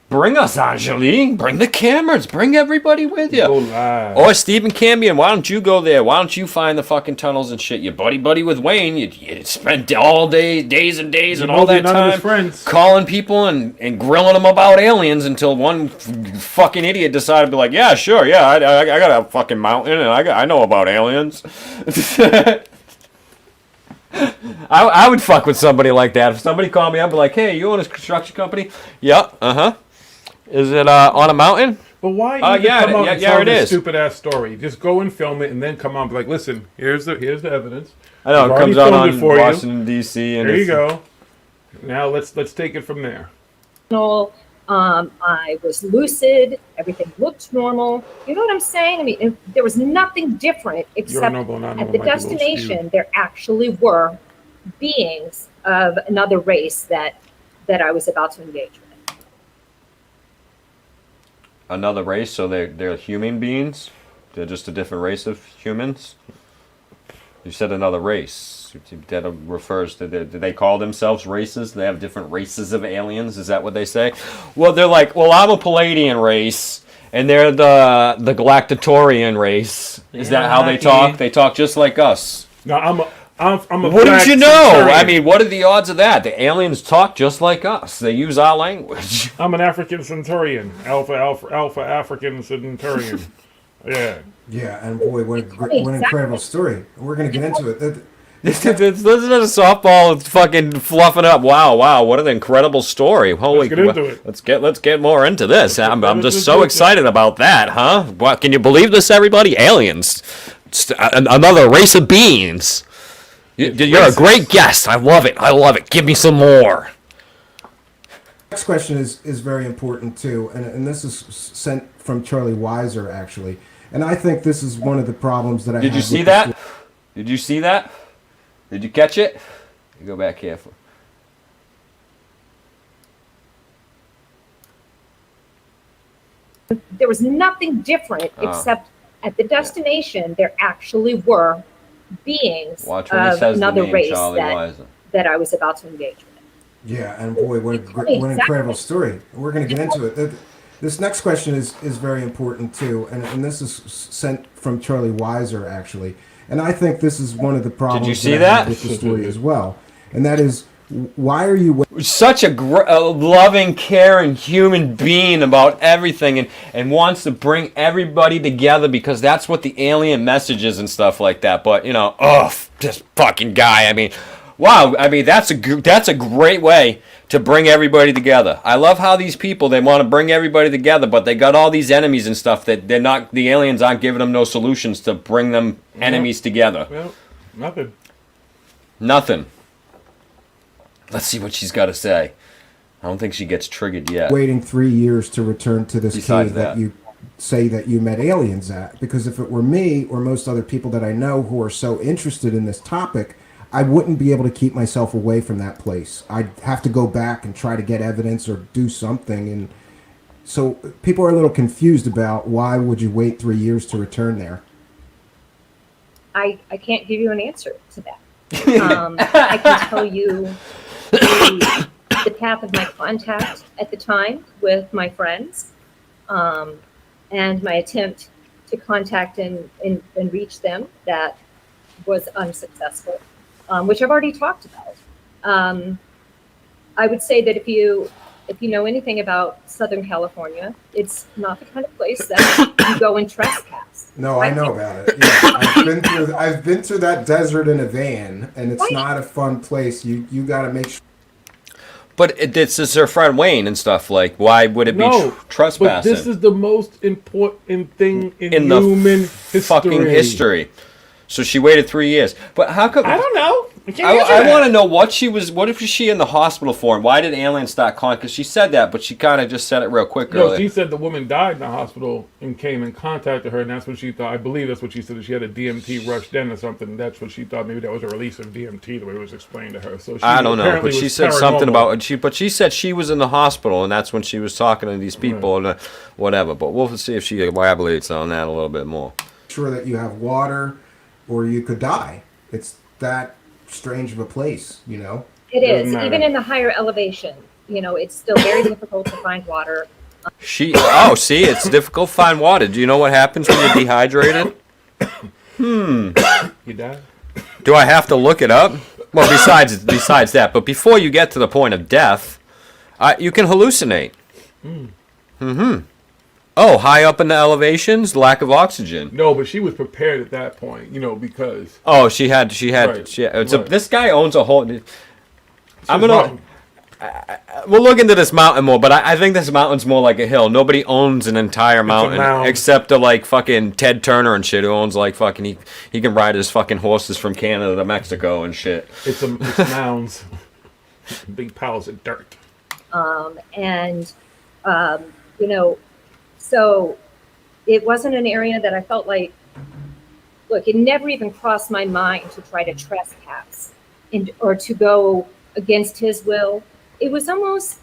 Bring us, Angelique. Bring the cameras. Bring everybody with you. Go live. Or Stephen Cambion, why don't you go there? Why don't you find the fucking tunnels and shit? You're buddy with Wayne. You spent all days and days and all that time calling people and grilling them about aliens until one fucking idiot decided to be like, yeah, sure, yeah, I got a fucking mountain and I know about aliens. I would fuck with somebody like that. If somebody called me up and be like, hey, you own a construction company? Yep, Is it on a mountain? But why? Yeah, come out and yeah, tell it this is. stupid ass story. Just go and film it, and then come on, and be like, listen, here's the evidence. I know We've it already comes out filmed on it for Washington D.C. and There you go. Now let's take it from there. I was lucid. Everything looked normal. You know what I'm saying? I mean, there was nothing different except at the destination, there actually were beings of another race that I was about to engage with. Another race, so they're human beings? They're just a different race of humans? You said another race. That refers to, do they call themselves races? They have different races of aliens? Is that what they say? Well, they're like, well, I'm a Palladian race, and they're the Galactatorian race. Is that how they talk? They talk just like us. No, I'm a What did you know? Centurion. I mean, what are the odds of that? The aliens talk just like us. They use our language. I'm an African Centurion. Alpha African Centurion. Yeah. Yeah, and boy, what an incredible story. We're going to get into it. Listen to the softball fucking fluffing up. Wow, what an incredible story. Holy, let's get into it. Let's get more into this. I'm just so excited about that, huh? What, can you believe this, everybody? Aliens. Another race of beings. You're a great guest. I love it. Give me some more. Next question is very important too, and this is sent from Charlie Weiser actually, and I think this is one of the problems that I Did you see that? Did you see that? Did you catch it? You go back careful. There was nothing different except at the destination, there actually were beings of another race that I was about to engage with. Yeah, and boy, what an incredible story. We're going to get into it. This next question is very important too, and this is sent from Charlie Weiser actually, and I think this is one of the problems. Did you see that? With the story as well, and that is, why are you such a loving, caring human being about everything, and wants to bring everybody together because that's what the alien message is and stuff like that. But this fucking guy. I mean, wow. I mean, that's a great way to bring everybody together. I love how these people, they want to bring everybody together, but they got all these enemies and stuff that the aliens aren't giving them no solutions to bring them enemies together. Well, Nothing. Let's see what she's got to say. I don't think she gets triggered yet. waiting 3 years to return to this Besides cave that you say that you met aliens at? Because if it were me or most other people that I know who are so interested in this topic, I wouldn't be able to keep myself away from that place. I'd have to go back and try to get evidence or do something. And so people are a little confused about why would you wait 3 years to return there? I can't give you an answer to that. I can tell you the path of my contact at the time with my friends, and my attempt to contact and reach them that was unsuccessful, which I've already talked about. I would say that if you know anything about Southern California, it's not the kind of place that you go and trespass. No, I know about it. Yeah, I've been through that desert in a van, and it's not a fun place. You got to make sure. But this is her friend Wayne and stuff. Like, why would it be trespassing? But this is the most important thing in the human fucking history. So she waited 3 years. But how come? I don't know. I want to know what if she in the hospital for, and why did aliens start calling? Because she said that, but she kind of just said it real quick earlier. No, she said the woman died in the hospital and came and contacted her, and that's what she thought. I believe that's what she said, that she had a DMT rush then or something. That's what she thought. Maybe that was a release of DMT, the way it was explained to her. So she I don't know, but she said something about but she said she was in the hospital, and that's when she was talking to these people and whatever. But we'll see if she elaborates on that a little bit more. Sure that you have water, or you could die. It's that strange of a place, you know. It is, even in the higher elevation. You know, it's still very difficult to find water. See, it's difficult to find water. Do you know what happens when you're dehydrated? You die? Do I have to look it up? Well, besides that, but before you get to the point of death, you can hallucinate. Oh, high up in the elevations, lack of oxygen. No, but she was prepared at that point, you know, because. Oh, she had. Right. This guy owns a whole. I'm gonna. we'll look into this mountain more, but I think this mountain's more like a hill. Nobody owns an entire mountain mound. except to like fucking Ted Turner and shit, who owns like fucking he can ride his fucking horses from Canada to Mexico and shit. It's mounds, big piles of dirt. So it wasn't an area that I felt like. Look, it never even crossed my mind to try to trespass or to go against his will. It was almost,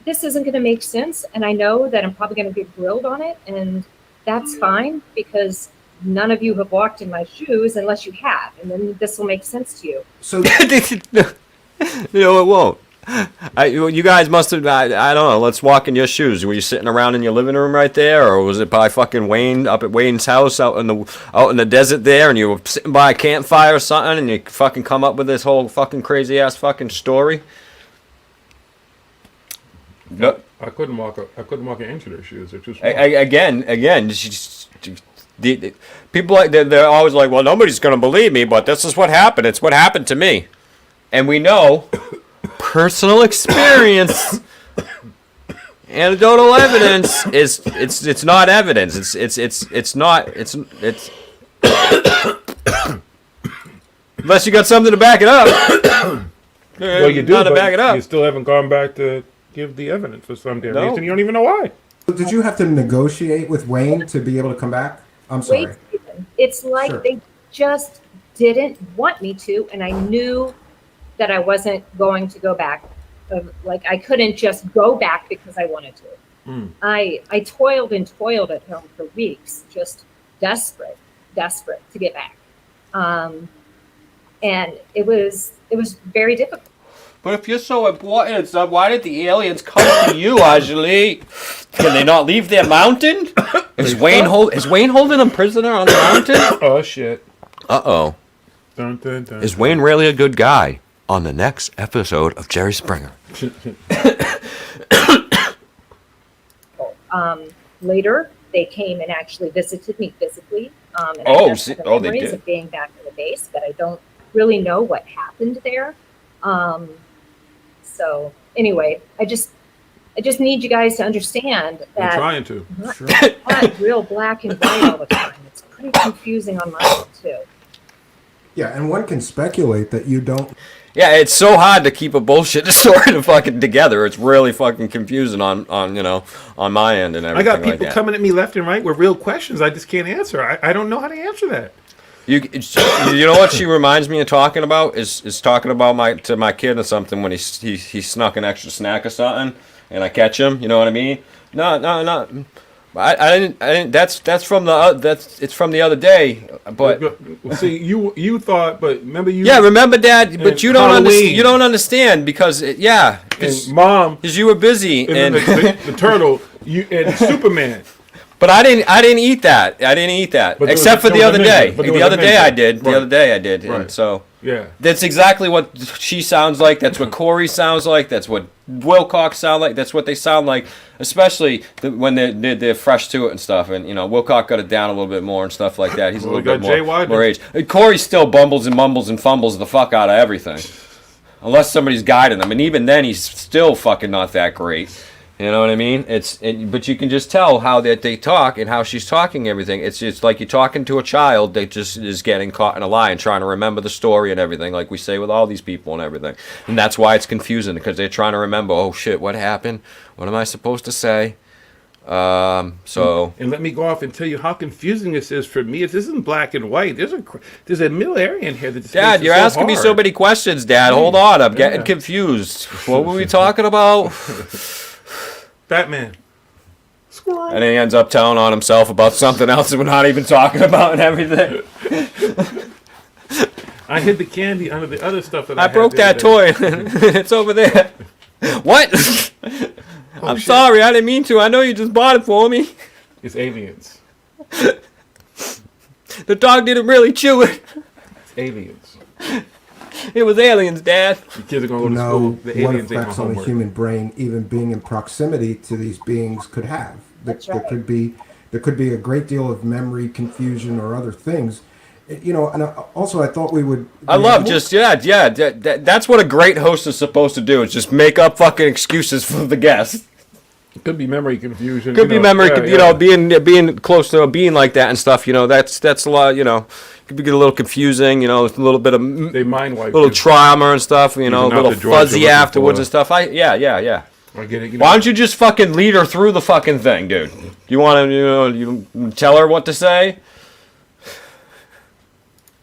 this isn't going to make sense. And I know that I'm probably going to get grilled on it. And that's fine, because none of you have walked in my shoes unless you have. And then this will make sense to you. So, It won't. You guys must have, I don't know, let's walk in your shoes. Were you sitting around in your living room right there, or was it by fucking Wayne, up at Wayne's house out in the desert there, and you were sitting by a campfire or something, and you fucking come up with this whole fucking crazy ass fucking story? Yep. I couldn't walk an inch of their shoes. They're too small. Again, the people like they're always like, well, nobody's gonna believe me, but this is what happened. It's what happened to me, and we know. Personal experience, anecdotal evidence it's not evidence. It's not unless you got something to back it up. Well, you do, to but back it up. You still haven't gone back to give the evidence for some damn reason. You don't even know why. did you have to negotiate with Wayne to be able to come back? I'm sorry. Wait, it's like they just didn't want me to, and I knew that I wasn't going to go back. Like, I couldn't just go back because I wanted to. I toiled and toiled at home for weeks, just desperate to get back. And it was very difficult. But if you're so important and stuff, why did the aliens come to you, Ajali? Can they not leave their mountain? Is Wayne holding them prisoner on the mountain? Oh shit. Uh-oh. Dun, dun, dun. Is Wayne really a good guy? On the next episode of Jerry Springer. Later, they came and actually visited me physically. And I Oh, just have they memories did. of being back in the base, but I don't really know what happened there. So anyway, I just need you guys to understand that I'm trying to. not real black and white all the time. It's pretty confusing on my end too. Yeah, and one can speculate that you don't. Yeah, it's so hard to keep a bullshit story to fucking together. It's really fucking confusing on my end and everything. I got people like that. coming at me left and right with real questions I just can't answer. I don't know how to answer that. You know what she reminds me of talking about is talking about my kid or something when he snuck an extra snack or something and I catch him. You know what I mean? No. I didn't. It's from the other day. But see, you thought, but remember you. Yeah, remember Dad, but you don't Halloween. You don't understand because Mom, because you were busy and the turtle, and Superman. But I didn't eat that. Except for the other day. The other day I did. The other day I did. Right. And so yeah, that's exactly what she sounds like. That's what Corey sounds like. That's what Wilcox sound like. That's what they sound like, especially when they're fresh to it and stuff. And Wilcox got it down a little bit more and stuff like that. He's a little bit more age. And Corey still bumbles and mumbles and fumbles the fuck out of everything, unless somebody's guiding him. And even then, he's still fucking not that great. You know what I mean? But you can just tell how they talk and how she's talking everything. It's like you're talking to a child that just is getting caught in a lie and trying to remember the story and everything, like we say with all these people and everything. And that's why it's confusing, because they're trying to remember, oh shit, what happened? What am I supposed to say? And let me go off and tell you how confusing this is for me. This isn't black and white. There's a middle area in here that. Dad, you're asking me so many questions, Dad. Hold on, I'm getting confused. What were we talking about? Batman. Squirrel. And he ends up telling on himself about something else that we're not even talking about and everything. I hid the candy under the other stuff that I broke that toy. It's over there. What? I'm sorry, I didn't mean to. I know you just bought it for me. It's aliens. The dog didn't really chew it. It's aliens. It was aliens, Dad. The kids are going to go to school. The what aliens ain't effects no on the homework. human brain even being in proximity to these beings could have. There could be a great deal of memory confusion or other things. you know, and also I thought we would. I love just that's what a great host is supposed to do. Is just make up fucking excuses for the guest. It could be memory confusion. Could be memory, you know, being close to a being like that and stuff. You know, that's a lot. You know, it could be a little confusing. You know, a little bit of they mind wipe, little trauma and stuff. You know, a little fuzzy afterwards and stuff. Yeah. I get it. You know. Why don't you just fucking lead her through the fucking thing, dude? You want to, you tell her what to say?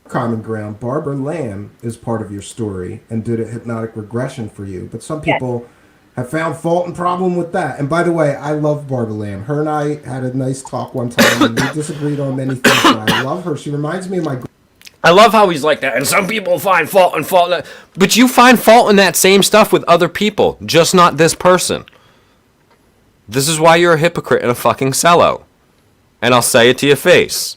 Common ground. Barbara Lamb is part of your story and did a hypnotic regression for you, but some people have found fault and problem with that. And by the way, I love Barbara Lamb. Her and I had a nice talk one time, and we disagreed on many things, but I love her. She reminds me of my... I love how he's like that, and some people find fault in fault. But you find fault in that same stuff with other people, just not this person. This is why you're a hypocrite and a fucking sellout. And I'll say it to your face.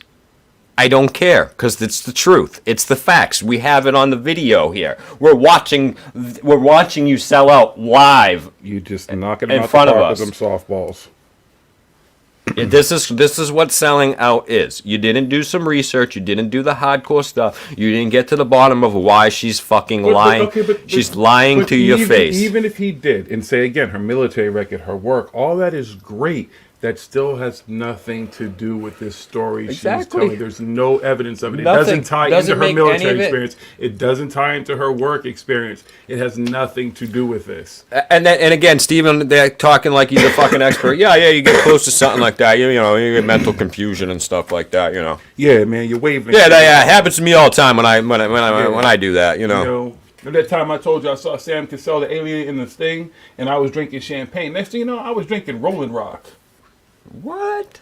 I don't care, because it's the truth. It's the facts. We have it on the video here. We're watching you sell out live. You just knocking them in out front the of park us. with them softballs. Yeah, this is what selling out is. You didn't do some research. You didn't do the hardcore stuff. You didn't get to the bottom of why she's fucking lying. She's lying to your face. Even if he did, and say again, her military record, her work, all that is great. That still has nothing to do with this story she's telling. There's no evidence of it. It doesn't tie into her military experience. It doesn't tie into her work experience. It has nothing to do with this. And again, Stephen, they're talking like he's a fucking expert. Yeah, you get close to something like that. You know, you get mental confusion and stuff like that. You know. Yeah, man, you're waving. Yeah, that happens to me all the time when I do that. You know. At that time I told you I saw Sam Cassell, the alien in this thing, and I was drinking champagne. Next thing you know, I was drinking Rolling Rock. What?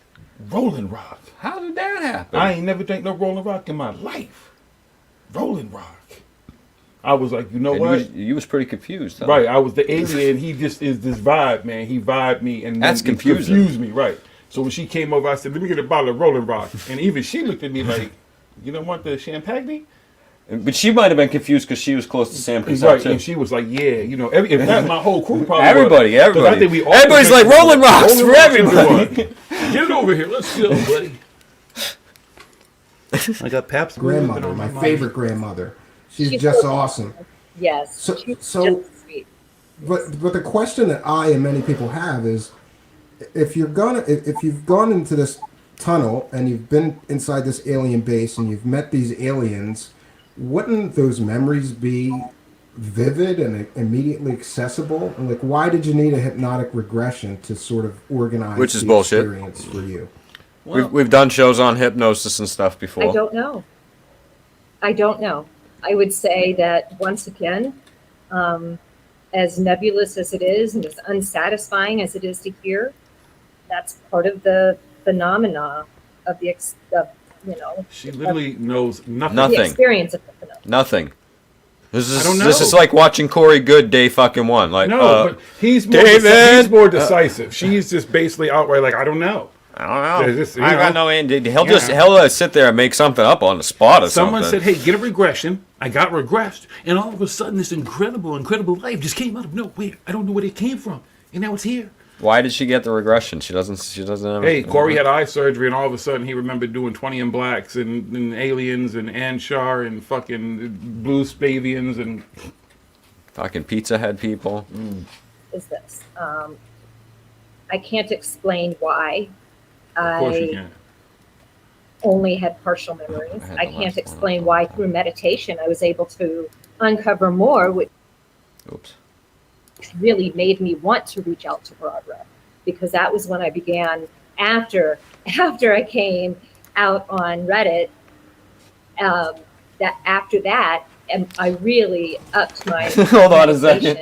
Rolling Rock. How did that happen? I ain't never drank no Rolling Rock in my life. Rolling Rock. I was like, you know what? You was pretty confused, huh? Right. I was the alien. He just is this vibe, man. He vibed me and that's confusing. Confused me, right. So when she came over, I said, let me get a bottle of Rolling Rock. And even she looked at me like, you don't want the champagne? But she might have been confused because she was close to Sam Cassell, right, too. And she was like, yeah, you know, if that's my whole crew probably everybody. I think we all everybody's like, Rolling Rocks for everybody. Get it over here. Let's go, buddy. I got Pabst. Grandmother, my favorite grandmother. She's just awesome. Yes. So just sweet. But the question that I and many people have is, if you've gone into this tunnel and you've been inside this alien base and you've met these aliens, wouldn't those memories be vivid and immediately accessible? And like, why did you need a hypnotic regression to sort of organize which is the bullshit experience for you? Well, we've done shows on hypnosis and stuff before. I don't know. I would say that once again, as nebulous as it is and as unsatisfying as it is to hear, that's part of the phenomena of the she literally knows nothing. The experience of the phenomenon. Nothing. This is like watching Corey Good day fucking one. Like but he's more decisive. She's just basically outright like, I don't know. I got no end. He'll sit there and make something up on the spot or something. Someone said, hey, get a regression. I got regressed, and all of a sudden this incredible life just came out of nowhere. I don't know where it came from, and now it's here. Why did she get the regression? She doesn't have. Hey, Corey had eye surgery, and all of a sudden he remembered doing 20 in Blacks and Aliens and Anshar and fucking Blue Spavians and fucking Pizza Head people. Is this? I can't explain why. Of course you can't. Only had partial memories. I can't explain why through meditation I was able to uncover more, which really made me want to reach out to Barbara, because that was when I began, after I came out on Reddit, and I really upped my hold on a second.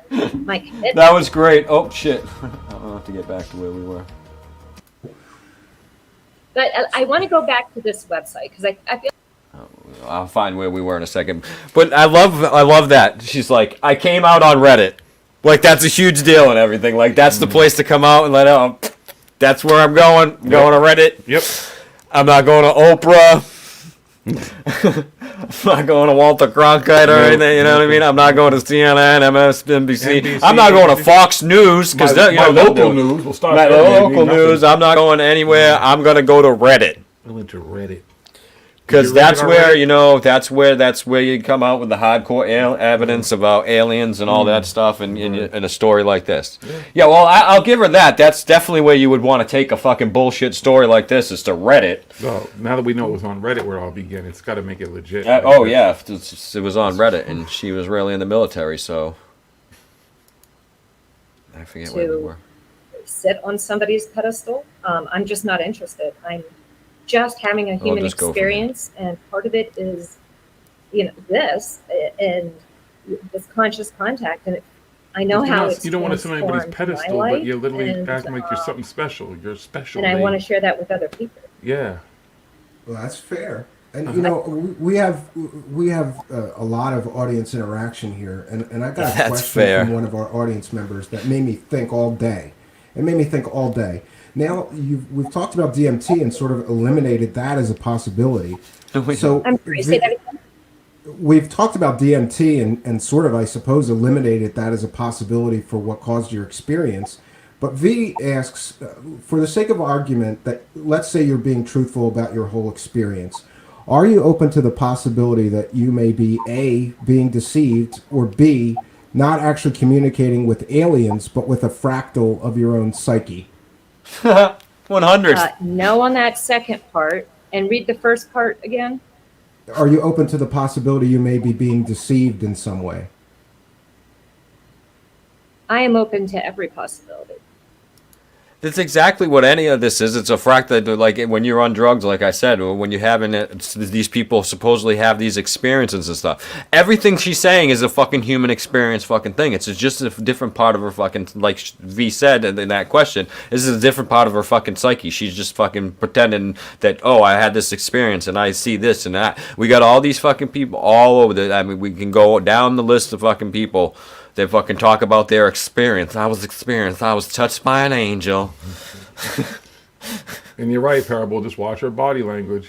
And my commitment. That was great. Oh shit. I'll have to get back to where we were. But I want to go back to this website because I feel. I'll find where we were in a second. But I love that. She's like, I came out on Reddit. Like, that's a huge deal and everything. Like, that's the place to come out and let out. That's where I'm going. I'm going to Reddit. Yep. I'm not going to Oprah. I'm not going to Walter Cronkite or anything. You know what I mean? I'm not going to CNN, MSNBC. I'm not going to Fox News because my local news will start. My local news. I'm not going anywhere. I'm going to go to Reddit. I went to Reddit. Because You read that's it where already? that's where you come out with the hardcore evidence about aliens and all that stuff, in a story like this. Yeah, well, I'll give her that. That's definitely where you would want to take a fucking bullshit story like this, is to Reddit. Well, now that we know it was on Reddit where it all began, it's got to make it legit. Oh yeah, it was on Reddit, and she was really in the military, so I forget where we were. Sit on somebody's pedestal. I'm just not interested. I'm just having a human just go from experience, and part of it is, this and this conscious contact, and I know how it's you don't want to sit on anybody's transformed my pedestal, but you're life, literally and, acting like you're something special. You're special. and I want to share that with other people. Yeah. Well, that's fair. And we have a lot of audience interaction here, and I got a question from one of our audience members that made me think all day. It made me think all day. Now we've talked about DMT and sort of eliminated that as a possibility. So I'm sorry, say that again. We've talked about DMT and sort of, I suppose, eliminated that as a possibility for what caused your experience. But V asks, for the sake of argument, that let's say you're being truthful about your whole experience. Are you open to the possibility that you may be A, being deceived, or B, not actually communicating with aliens, but with a fractal of your own psyche? 100. No on that second part, and read the first part again. Are you open to the possibility you may be being deceived in some way? I am open to every possibility. That's exactly what any of this is. It's a fractal, like when you're on drugs, like I said, or when you're having it, these people supposedly have these experiences and stuff. Everything she's saying is a fucking human experience fucking thing. It's just a different part of her fucking, like V said in that question, this is a different part of her fucking psyche. She's just fucking pretending that, oh, I had this experience and I see this and that. We got all these fucking people all over I mean, we can go down the list of fucking people. They fucking talk about their experience. I was touched by an angel. And you're right, Parable. Just watch her body language.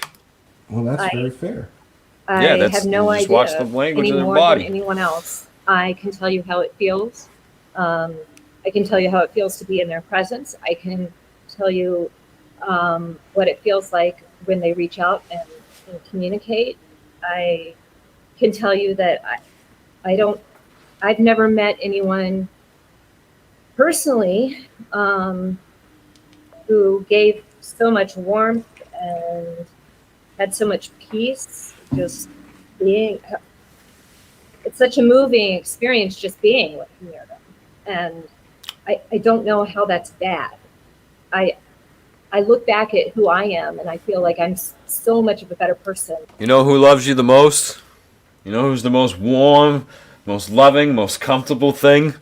Well, that's very fair. I have no idea watch the language any of their more body. than anyone else. I can tell you how it feels. I can tell you how it feels to be in their presence. I can tell you what it feels like when they reach out and communicate. I can tell you that I've never met anyone personally who gave so much warmth and had so much peace just being. It's such a moving experience just being near them. And I don't know how that's bad. I look back at who I am and I feel like I'm so much of a better person. You know who loves you the most? You know who's the most warm, most loving, most comfortable thing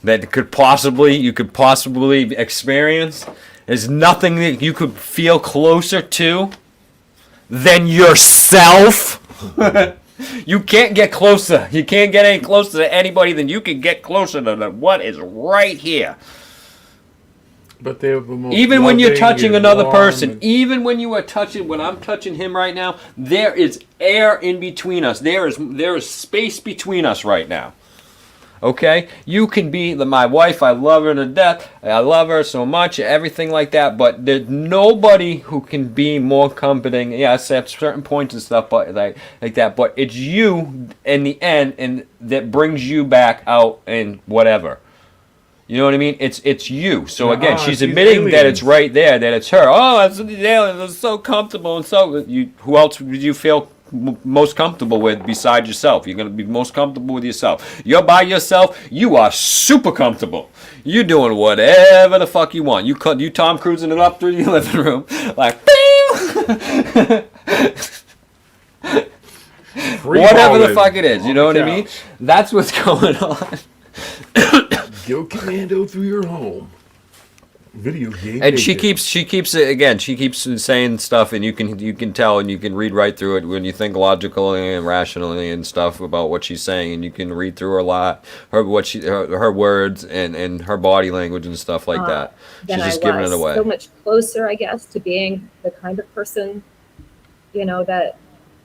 that you could possibly experience? There's nothing that you could feel closer to than yourself. You can't get closer. You can't get any closer to anybody than you can get closer to what is right here. But they're the most even when you're touching another person, even when I'm touching him right now, there is air in between us. There is space between us right now. Okay? You can be my wife. I love her to death. I love her so much, everything like that. But there's nobody who can be more comforting. Yes, at certain points and stuff, but like that. But it's you in the end, and that brings you back out and whatever. You know what I mean? It's you. So again, she's admitting that it's right there, that it's her. Oh, it's so comfortable and so. Who else would you feel most comfortable with beside yourself? You're gonna be most comfortable with yourself. You're by yourself. You are super comfortable. You're doing whatever the fuck you want. You Tom Cruising it up through your living room like. Whatever the fuck it is. You know what I mean? That's what's going on. Go commando through your home. Video game. And she keeps saying stuff, and you can tell, and you can read right through it when you think logically and rationally and stuff about what she's saying, and you can read through her words and her body language and stuff like that. She's just giving it away. So much closer, I guess, to being the kind of person, that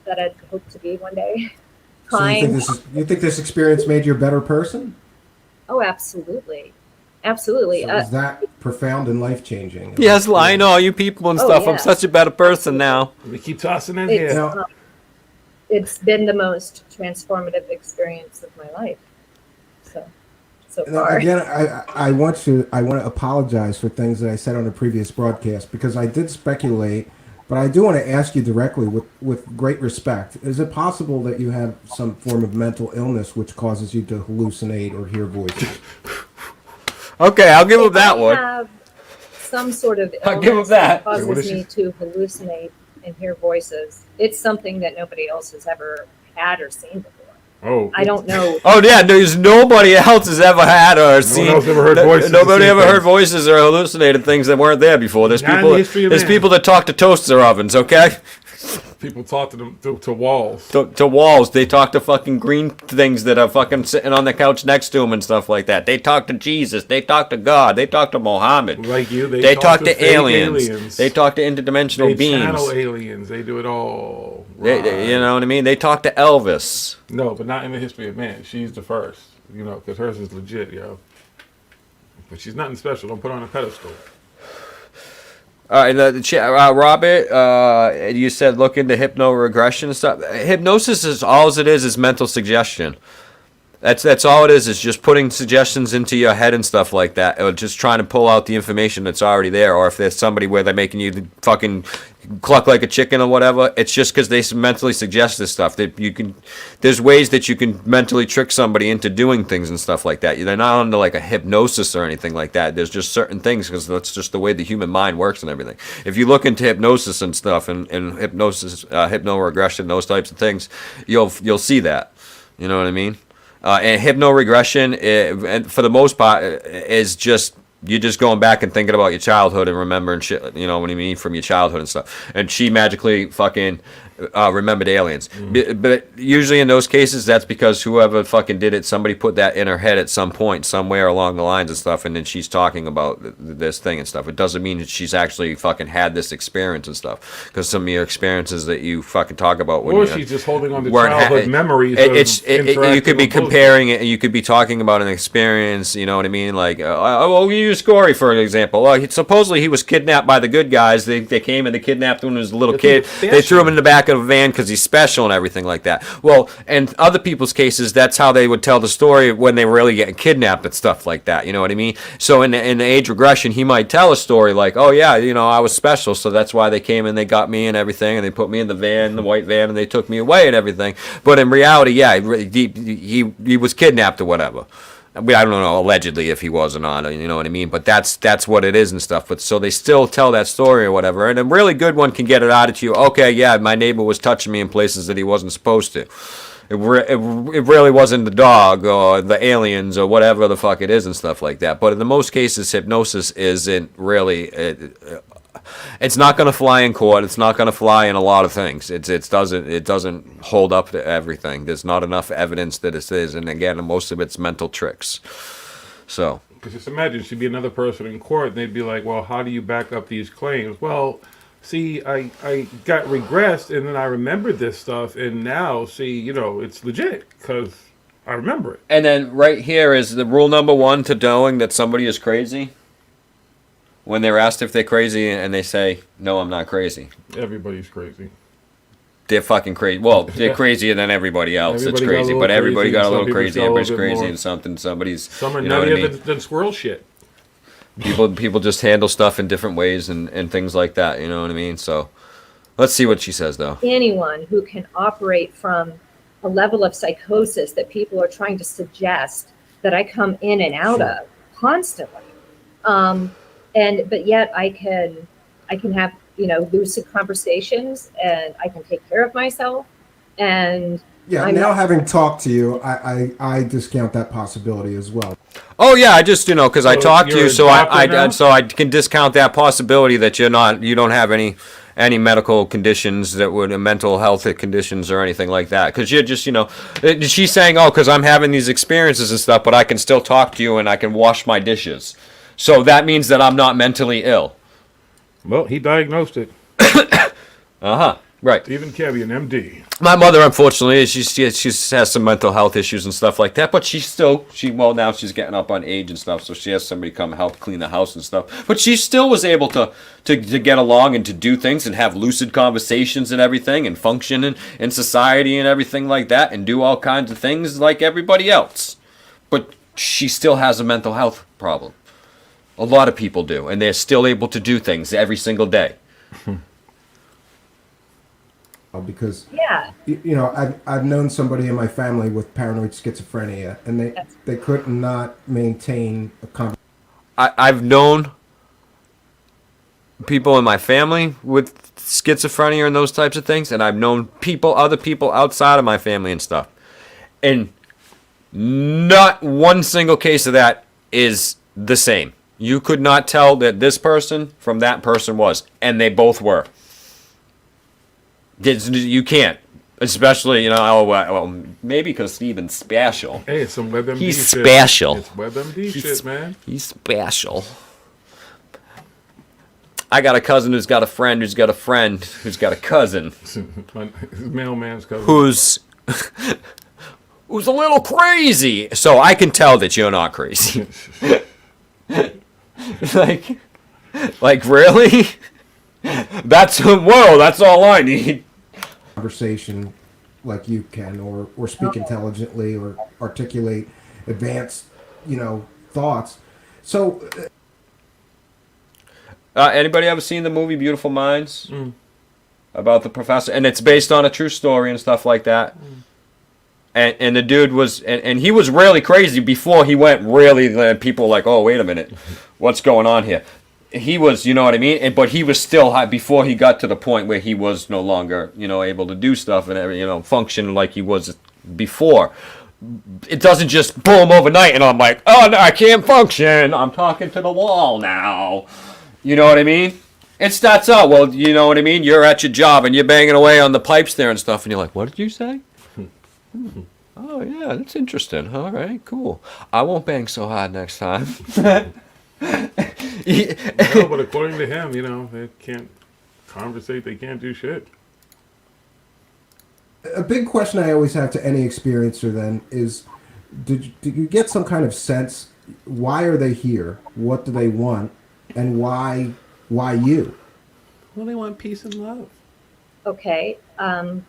I'd hope to be one day. So you think this experience made you a better person? Oh, absolutely. absolutely. So is that profound and life changing? Yes, I know you people and stuff. I'm yeah. such a better person now. We keep tossing in It's, here. it's been the most transformative experience of my life. So Now, far. again, I want to apologize for things that I said on a previous broadcast because I did speculate, but I do want to ask you directly with great respect. Is it possible that you have some form of mental illness which causes you to hallucinate or hear voices? Okay, I'll give him If that I one. have some sort of I'll give him illness that. causes What is me to hallucinate and hear voices. It's something that nobody else has ever had or seen before. Oh, I don't know. Oh yeah, there's nobody else has ever had or seen. else ever heard voices Nobody and seen ever heard things. voices or hallucinated things that weren't there before. There's Not in people. the history of There's man. people that talk to toaster ovens. Okay. People talk to them to walls. To walls. They talk to fucking green things that are fucking sitting on the couch next to them and stuff like that. They talk to Jesus. They talk to God. They talk to Mohammed. Like you, They talk to fake aliens. They talk to interdimensional They beings. channel aliens. They do it all. They, you know what I mean? They talk to Elvis. No, but not in the history of man. She's the first. You know, because hers is legit, yo. But she's nothing special. Don't put her on a pedestal. All right, Robert, you said look into hypno-regression and stuff. Hypnosis is all it is mental suggestion. That's all it is just putting suggestions into your head and stuff like that, or just trying to pull out the information that's already there. Or if there's somebody where they're making you fucking cluck like a chicken or whatever, it's just because they mentally suggest this stuff. That you can, there's ways that you can mentally trick somebody into doing things and stuff like that. They're not under like a hypnosis or anything like that. There's just certain things because that's just the way the human mind works and everything. If you look into hypnosis and stuff and hypnosis, hypno-regression, those types of things, you'll see that. You know what I mean? And hypno-regression, for the most part, is just you're just going back and thinking about your childhood and remembering shit, you know what I mean, from your childhood and stuff. And she magically fucking remembered aliens. But usually in those cases, that's because whoever fucking did it, somebody put that in her head at some point, somewhere along the lines and stuff, and then she's talking about this thing and stuff. It doesn't mean that she's actually fucking had this experience and stuff. Because some of your experiences that you fucking talk about when Or you she's just holding on to weren't childhood memories. you could be comparing it, you could be talking about an experience, you know what I mean? Like, I'll use Corey for an example. Supposedly he was kidnapped by the good guys. They came and they kidnapped him when he was a little kid. They threw him in the back of a van because he's special and everything like that. Well, and other people's cases, that's how they would tell the story when they were really getting kidnapped and stuff like that. You know what I mean? So in the age regression, he might tell a story like, oh yeah, you know, I was special, so that's why they came and they got me and everything, and they put me in the van, the white van, and they took me away and everything. But in reality, yeah, he was kidnapped or whatever. I don't know allegedly if he was or not, you know what I mean? But that's what it is and stuff. But so they still tell that story or whatever. And a really good one can get it out of you. Okay, yeah, my neighbor was touching me in places that he wasn't supposed to. It really wasn't the dog or the aliens or whatever the fuck it is and stuff like that. But in the most cases, hypnosis isn't really... It's not going to fly in court. It's not going to fly in a lot of things. It doesn't hold up to everything. There's not enough evidence that it is, and again, most of it's mental tricks. So, because just imagine she'd be another person in court, and they'd be like, "Well, how do you back up these claims?" Well, see, I got regressed, and then I remembered this stuff, and now, see, you know, it's legit because I remember it. And then right here is the rule number one to knowing that somebody is crazy. When they're asked if they're crazy and they say, no, I'm not crazy. Everybody's crazy. They're fucking crazy. Well, they're crazier than everybody else. It's crazy, but everybody got a little crazy. Everybody's crazy and something. Somebody's, some are you know what I mean? than squirrel shit. People just handle stuff in different ways and things like that. You know what I mean? So let's see what she says, though. Anyone who can operate from a level of psychosis that people are trying to suggest that I come in and out of constantly. But yet I can have, you know, lucid conversations, and I can take care of myself. And yeah, now having talked to you, I discount that possibility as well. Oh yeah, I just, you know, because I talked to you, so I can discount that possibility that you don't have any medical conditions that would mental health conditions or anything like that, because you're just, you know, she's saying, oh, because I'm having these experiences and stuff, but I can still talk to you and I can wash my dishes. So that means that I'm not mentally ill. Well, he diagnosed it. Uh-huh. Right. Even Kevy, an MD. My mother, unfortunately, she has some mental health issues and stuff like that. But now she's getting up on age and stuff, so she has somebody come help clean the house and stuff. But she still was able to get along and to do things and have lucid conversations and everything and function in society and everything like that and do all kinds of things like everybody else. But she still has a mental health problem. A lot of people do, and they're still able to do things every single day. Because I've known somebody in my family with paranoid schizophrenia, and they could not maintain a conversation. I've known people in my family with schizophrenia and those types of things, and I've known other people outside of my family and stuff, and not one single case of that is the same. You could not tell that this person from that person was, and they both were. You can't, especially maybe because Steven's special. Hey, it's some WebMD He's shit. special. It's WebMD shit, man. He's special. I got a cousin who's got a friend who's got a friend who's got a cousin. Mailman's cousin. Who's a little crazy. So I can tell that you're not crazy. like really? That's all I need. Conversation like you can, or speak intelligently, or articulate advanced, thoughts. So, anybody ever seen the movie Beautiful Minds? About the professor, and it's based on a true story and stuff like that. And the dude was, and he was really crazy before he went really. People were like, oh, wait a minute, what's going on here? He was, you know what I mean? But he was still high before he got to the point where he was no longer, able to do stuff and function like he was before. It doesn't just boom overnight and I'm like, oh, no, I can't function. I'm talking to the wall now. You know what I mean? It starts out, well, you know what I mean? You're at your job and you're banging away on the pipes there and stuff. And you're like, what did you say? Oh, yeah, that's interesting. All right, cool. I won't bang so hard next time. No, but according to him, they can't conversate, they can't do shit. A big question I always have to any experiencer then is, did you get some kind of sense, why are they here? What do they want? And why you? Well, they want peace and love. Okay. Someone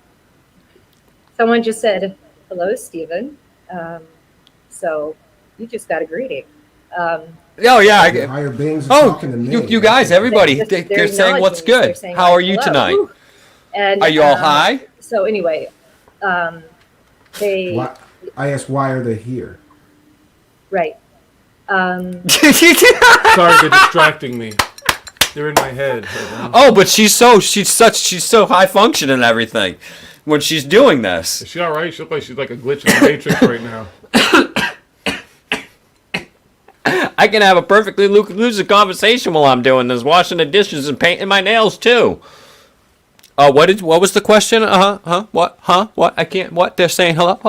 just said, hello, Stephen. So you just got a greeting. Oh yeah, higher beings are talking to me. You guys, everybody, they're saying what's good. Saying, how are you tonight? Woo. And, are you all high? So anyway, I asked, why are they here? Right. Sorry for distracting me. They're in my head. Oh, but she's so high function and everything when she's doing this. Is she all right? She looks like she's like a glitch in the Matrix right now. I can have a perfectly lucid conversation while I'm doing this, washing the dishes and painting my nails too. What was the question? What? I can't. What? They're saying hello.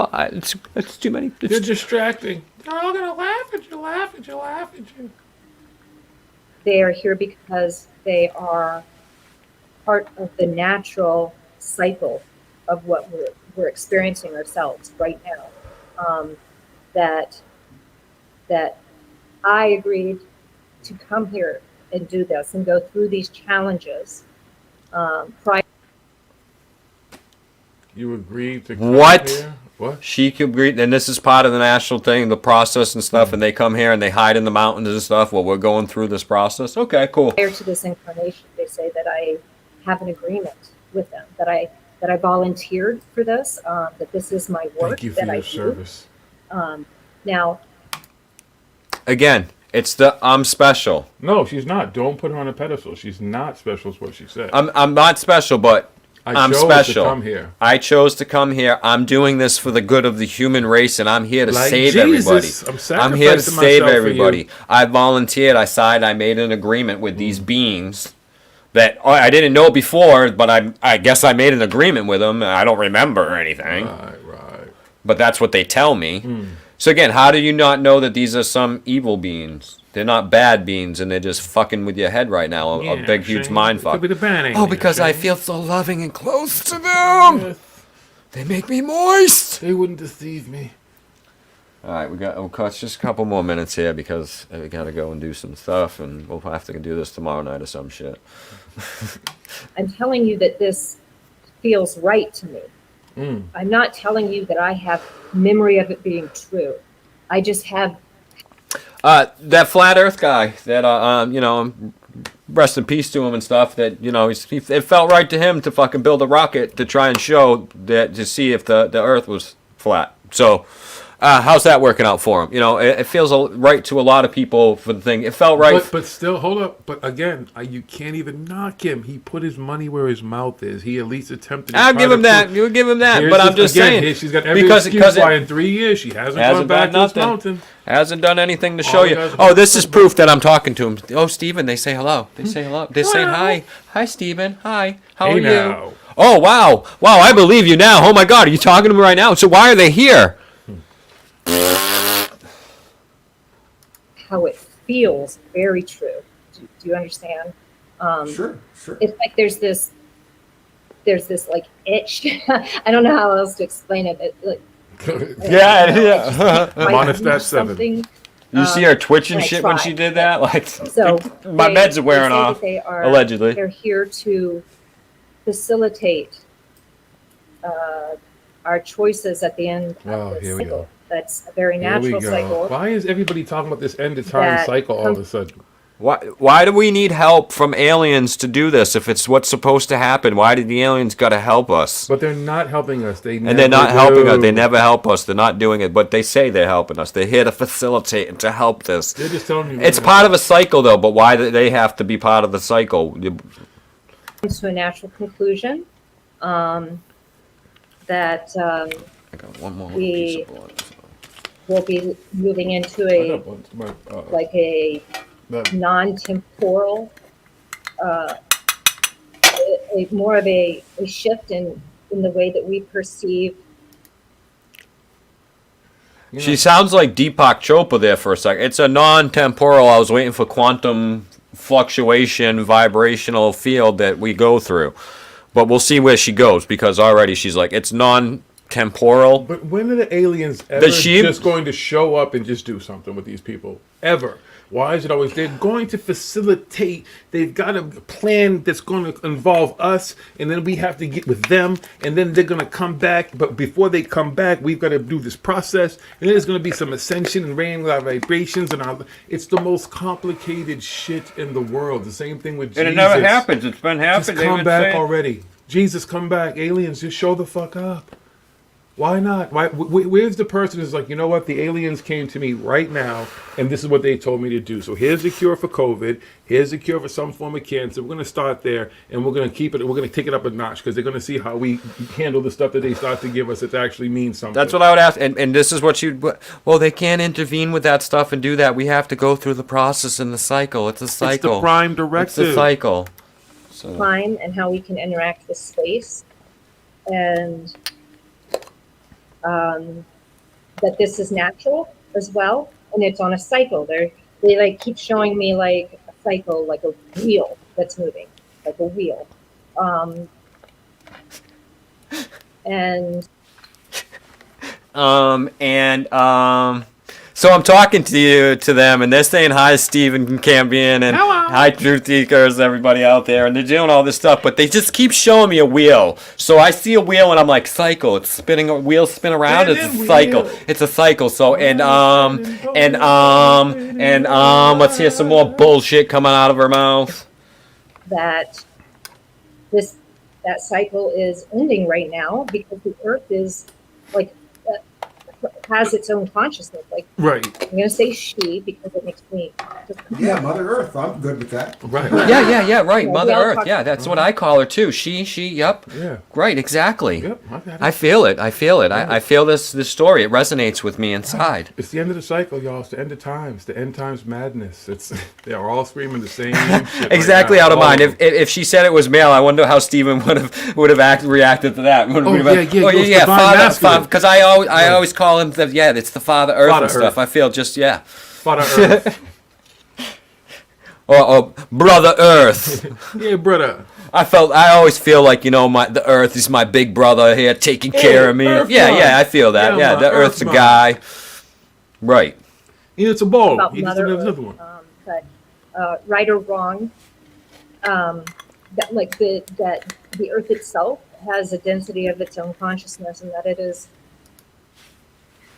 It's too many. You're distracting. They're all gonna laugh at you. They are here because they are part of the natural cycle of what we're experiencing ourselves right now. That I agreed to come here and do this and go through these challenges. You agreed to come here? What? She agreed, and this is part of the national thing, the process and stuff, and they come here and they hide in the mountains and stuff while we're going through this process. Okay, cool. Prior to this incarnation, they say that I have an agreement with them, that I volunteered for this, that this is my work. Thank you for your service. Now, again, it's the I'm special. No, she's not. Don't put her on a pedestal. She's not special is what she said. I'm not special, but I'm special. To come here. I chose to come here. I'm doing this for the good of the human race, and I'm here to save Jesus, everybody. I'm here to save everybody. I volunteered. I signed. I made an agreement with these beings that I didn't know before, but I guess I made an agreement with them. I don't remember anything. Right. But that's what they tell me. So again, how do you not know that these are some evil beings? They're not bad beings, and they're just fucking with your head right now. A big, huge mind fuck. Could be the bad Oh, because I feel so loving and close to them. They make me moist. They wouldn't deceive me. All right, we'll cut just a couple more minutes here because we gotta go and do some stuff, and we'll have to do this tomorrow night or some shit. I'm telling you that this feels right to me. I'm not telling you that I have memory of it being true. I just have. That flat Earth guy, that you know, rest in peace to him and stuff. That you know, it felt right to him to fucking build a rocket to try and show that to see if the Earth was flat. So. How's that working out for him? You know, it feels right to a lot of people for the thing. It felt right. But still, hold up. But again, you can't even knock him. He put his money where his mouth is. He at least attempted to I'll give him that. You'll give him that. Here's But I'm just saying. She's got every excuse why in 3 years she hasn't gone back to this mountain. Hasn't done anything to show you. Oh, this is proof that I'm talking to him. Oh, Stephen, they say hello. They say hello. They say hi. Hi, Stephen. Hi. How are you? Oh, wow. Wow, I believe you now. Oh, my God. Are you talking to me right now? So why are they here? How it feels very true. Do you understand? Sure. It's like there's this like itch. I don't know how else to explain it. Yeah. Monostat 7. You see her twitching shit when she did that? Like, so my meds are wearing off. Allegedly. They're here to facilitate our choices at the end of the cycle. That's a very natural cycle. Why is everybody talking about this end of time cycle all of a sudden? Why do we need help from aliens to do this if it's what's supposed to happen? Why did the aliens got to help us? But they're not helping us. They're not helping us. They never help us. They're not doing it. But they say they're helping us. They're here to facilitate and to help this. They're just telling you. It's part of a cycle, though. But why do they have to be part of the cycle? Comes to a natural conclusion that I got one more piece of blood. We'll be moving into a non-temporal, more of a shift in the way that we perceive. She sounds like Deepak Chopra there for a second. It's a non-temporal. I was waiting for quantum fluctuation, vibrational field that we go through. But we'll see where she goes because already she's like, it's non-temporal. But when are the aliens ever just going to show up and just do something with these people? Ever? Why is it always they're going to facilitate? They've got a plan that's going to involve us, and then we have to get with them, and then they're going to come back. But before they come back, we've got to do this process, and then there's going to be some ascension and rain with our vibrations, and it's the most complicated shit in the world. The same thing with Jesus. And it never happens. It's been happening. Just come back already. Jesus, come back. Aliens, just show the fuck up. Why not? Where's the person who's like, you know what? The aliens came to me right now, and this is what they told me to do. So here's the cure for COVID. Here's the cure for some form of cancer. We're going to start there, and we're going to keep it. We're going to take it up a notch because they're going to see how we handle the stuff that they start to give us. It actually means something. That's what I would ask. And this is what well, they can't intervene with that stuff and do that. We have to go through the process and the cycle. It's a cycle. It's the prime directive. It's a cycle. So. Time and how we can interact with space, and that this is natural as well, and it's on a cycle. They like keep showing me like a cycle, like a wheel that's moving, like a wheel, So I'm talking to them, and they're saying hi, Stephen Campion, and hi, Truth Seekers, everybody out there, and they're doing all this stuff, but they just keep showing me a wheel. So I see a wheel, and I'm like, cycle. It's spinning. A wheel spin around. It's a cycle. It's a cycle. So let's hear some more bullshit coming out of her mouth. That cycle is ending right now because the Earth is like. Has its own consciousness. Like, right. I'm going to say she because it makes me. Yeah, Mother Earth. I'm good with that. Right. Yeah, right. Mother Earth. Yeah, that's what I call her too. She, yep. Yeah. Right, exactly. Yep, I feel it. I feel this story. It resonates with me inside. It's the end of the cycle, y'all. It's the end of times. The end times madness. They are all screaming the same shit. Exactly out of mind. If she said it was male, I wonder how Stephen would have reacted to that. Because I always call him it's the Father Earth Father and stuff. Earth. I feel just, yeah. Father Earth. or Brother Earth. Yeah, brother. I always feel like, the Earth is my big brother here taking care of me. Earth Yeah, man. I feel that. Yeah, Yeah, man, the Earth's a Earth guy. Right. It's a ball. About He just Mother another Earth, one. but right or wrong, that the Earth itself has a density of its own consciousness, and that it is.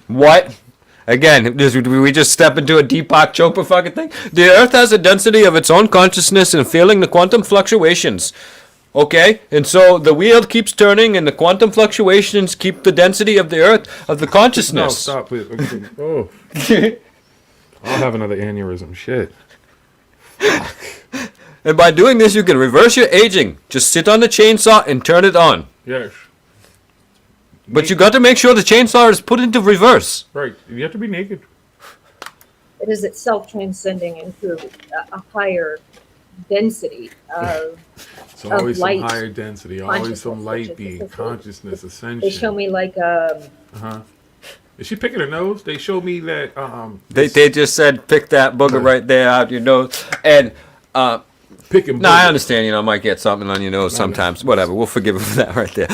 What? Again, did we just step into a Deepak Chopra fucking thing? The Earth has a density of its own consciousness and feeling the quantum fluctuations. Okay? And so the wheel keeps turning and the quantum fluctuations keep the density of the Earth, of the No, consciousness. stop it. Okay. Oh. I'll have another aneurysm. Shit. And by doing this, you can reverse your aging. Just sit on the chainsaw and turn it on. Yes. But you got to make sure the chainsaw is put into reverse. Right. You have to be naked. It is itself transcending into a higher density of. It's always light, some higher density. Always some consciousness, light which being. is- Consciousness, ascension. They show me like Uh-huh. Is she picking her nose? They showed me that They just said pick that booger right there out your nose. And picking no, I understand, I might get something on your nose sometimes. Whatever, we'll forgive him for that right there.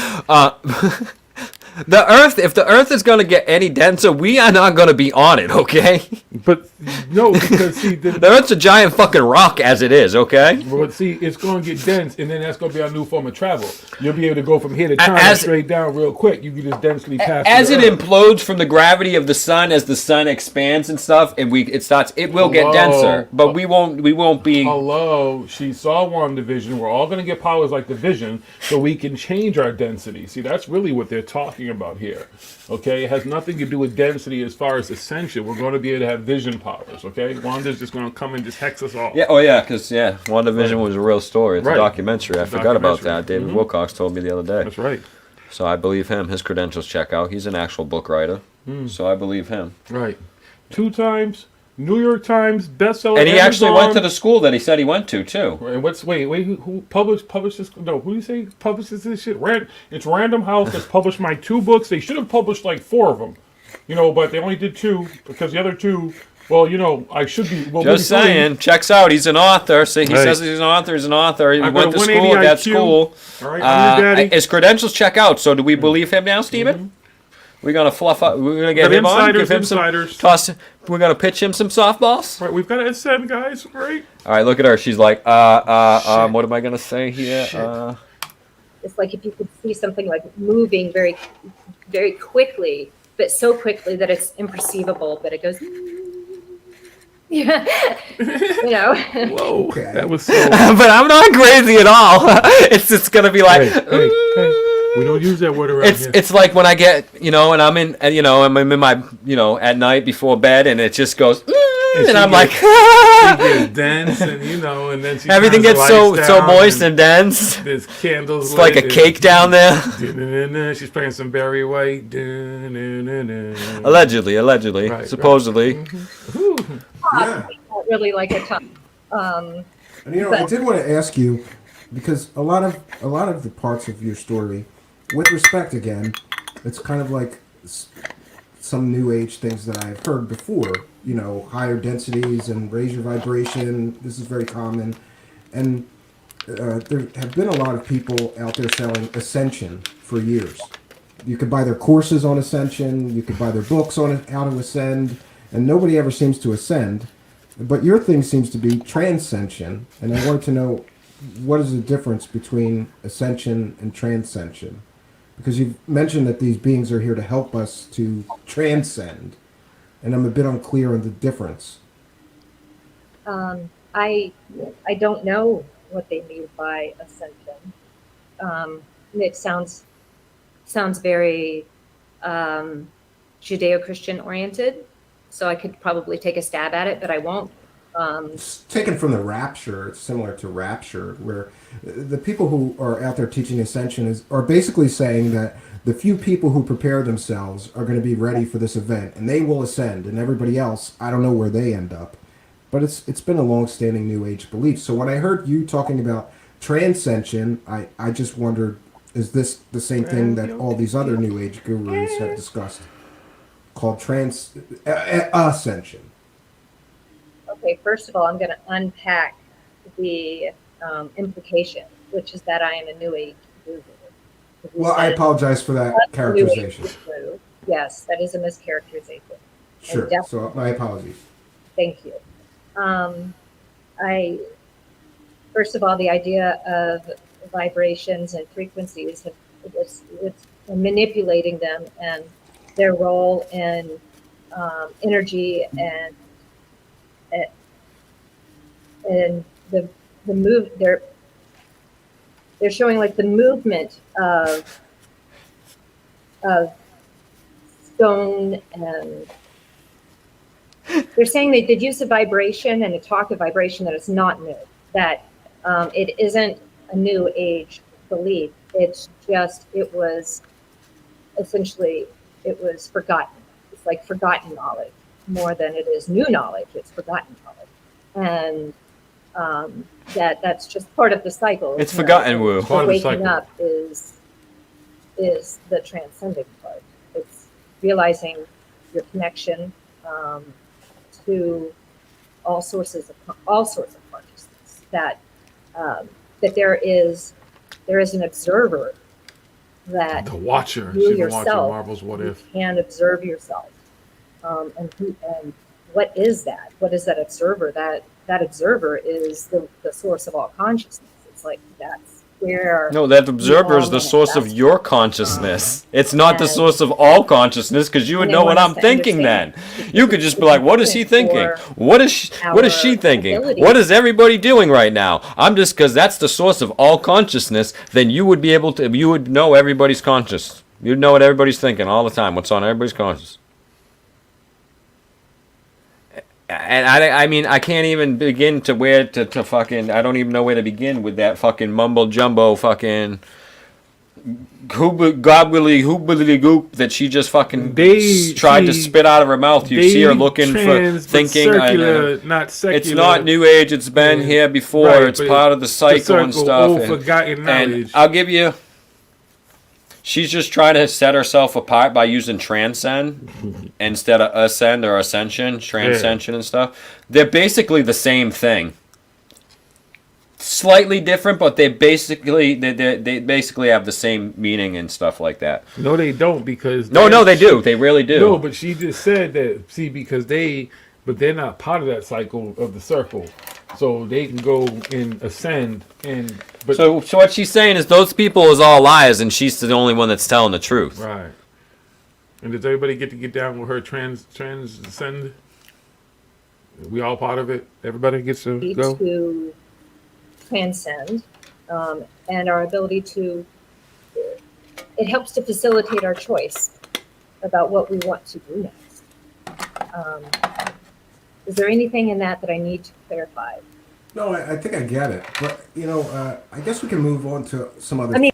The Earth, if the Earth is going to get any denser, we are not going to be on it, okay? But no, because see, the Earth's a giant fucking rock as it is, okay? But see, it's going to get dense, and then that's going to be our new form of travel. You'll be able to go from here to China straight down real quick. You can just densely pass. As it Earth. implodes from the gravity of the sun, as the sun expands and stuff, and it will get denser, but we won't be. Hello, she saw WandaVision. We're all going to get powers like the Vision, so we can change our density. See, that's really what they're talking about here. Okay, it has nothing to do with density as far as ascension. We're going to be able to have vision powers. Okay, Wanda's just going to come and just hex us all. Yeah, because WandaVision was a real story. It's a documentary. I forgot about Documentary. that. David Wilcox told me the other day. That's right. So I believe him. His credentials check out. He's an actual book writer. So I believe him. Right. 2 times New York Times bestseller. And he actually Amazon. went to the school that he said he went to too. And who published this? No, who do you say publishes this shit? It's Random House that's published my 2 books. They should have published like 4 of them, but they only did 2 because the other 2. Well, I should be. Well, Just saying, checks out. He's an author. See, he says he's an author. He's an author. He went to school at that school. All right, I'm your daddy. His credentials check out. So do we believe him now, Stephen? We're gonna fluff up. We're gonna get him on. Give him insiders. some toss. We're gonna pitch him some softballs. Right, we've got to ascend, guys. Right. All right, look at her. She's like, what am I gonna say here? It's like if you could see something like moving very, very quickly, but so quickly that it's imperceivable, but it goes. Yeah, Whoa, that was so. But I'm not crazy at all. It's just gonna be like. Hey. We don't use that word around here. It's like when I get, and I'm in, I'm in my, at night before bed, and it just goes, and I'm like, she gets dense, and and then she everything turns the gets so lights down, moist and dense. There's candles. It's like a cake down there. She's playing some Barry White. Allegedly, Right, supposedly. Right. Mm-hmm. I really like it. And I did want to ask you, because a lot of the parts of your story, with respect again, it's kind of like some new age things that I've heard before. Higher densities and raise your vibration. This is very common, and there have been a lot of people out there selling ascension for years. You could buy their courses on ascension. You could buy their books on how to ascend, and nobody ever seems to ascend. But your thing seems to be transcension, and I wanted to know, what is the difference between ascension and transcension? Because you've mentioned that these beings are here to help us to transcend, and I'm a bit unclear on the difference. I don't know what they mean by ascension. It sounds very Judeo-Christian oriented, so I could probably take a stab at it, but I won't. It's taken from the rapture. It's similar to rapture, where the people who are out there teaching ascension are basically saying that the few people who prepare themselves are going to be ready for this event, and they will ascend, and everybody else, I don't know where they end up. But it's been a long-standing New Age belief. So when I heard you talking about transcension, I just wondered, is this the same thing that all these other New Age gurus have discussed? called ascension. Okay, first of all, I'm going to unpack the implication, which is that I am a New Age guru. Well, I apologize for that characterization. Yes, that is a mischaracterization. Sure. So my apologies. Thank you. First of all, the idea of vibrations and frequencies, with manipulating them and their role in energy and the move, they're showing like the movement of stone, and they're saying they did use a vibration and a talk of vibration that is not new, that it isn't a New Age belief. It's just, it was forgotten. It's like forgotten knowledge more than it is new knowledge. It's forgotten knowledge. And that's just part of the cycle. It's forgotten woo. Waking up is the transcending part. It's realizing your connection to all sorts of consciousness. That there is an observer, that the watcher. You She's yourself watching Marvel's What If. Can observe yourself, and what is that? What is that observer? That observer is the source of all consciousness. It's like that's where. No, that observer is the source of your consciousness. It's not the source of all consciousness, because you would know what I'm thinking then. You could just be like, what is he thinking? What is she thinking? What is everybody doing right now? I'm just, because that's the source of all consciousness, then you would know everybody's conscious. You'd know what everybody's thinking all the time, what's on everybody's conscious. And I mean, I can't even begin to fucking, I don't even know where to begin with that fucking mumbo jumbo fucking gobbly goop that she just fucking tried to spit out of her mouth. You see her looking for thinking. Circular, not secular. It's not New Age. It's been here before. Right, it's part of the cycle and stuff. Forgotten knowledge. And I'll give you. She's just trying to set herself apart by using transcend instead of ascend or ascension, transcension and stuff. They're basically the same thing. Slightly different, but they basically have the same meaning and stuff like that. No, they don't, because no, they do. They really do. No, but she just said that. See, because they're not part of that cycle of the circle, so they can go and ascend and. But so what she's saying is those people is all liars, and she's the only one that's telling the truth. Right. And does everybody get down with her transcend? We all part of it. Everybody gets to go. To transcend, and our ability to. It helps to facilitate our choice about what we want to do next. Is there anything in that I need to clarify? No, I think I get it, but I guess we can move on to some other.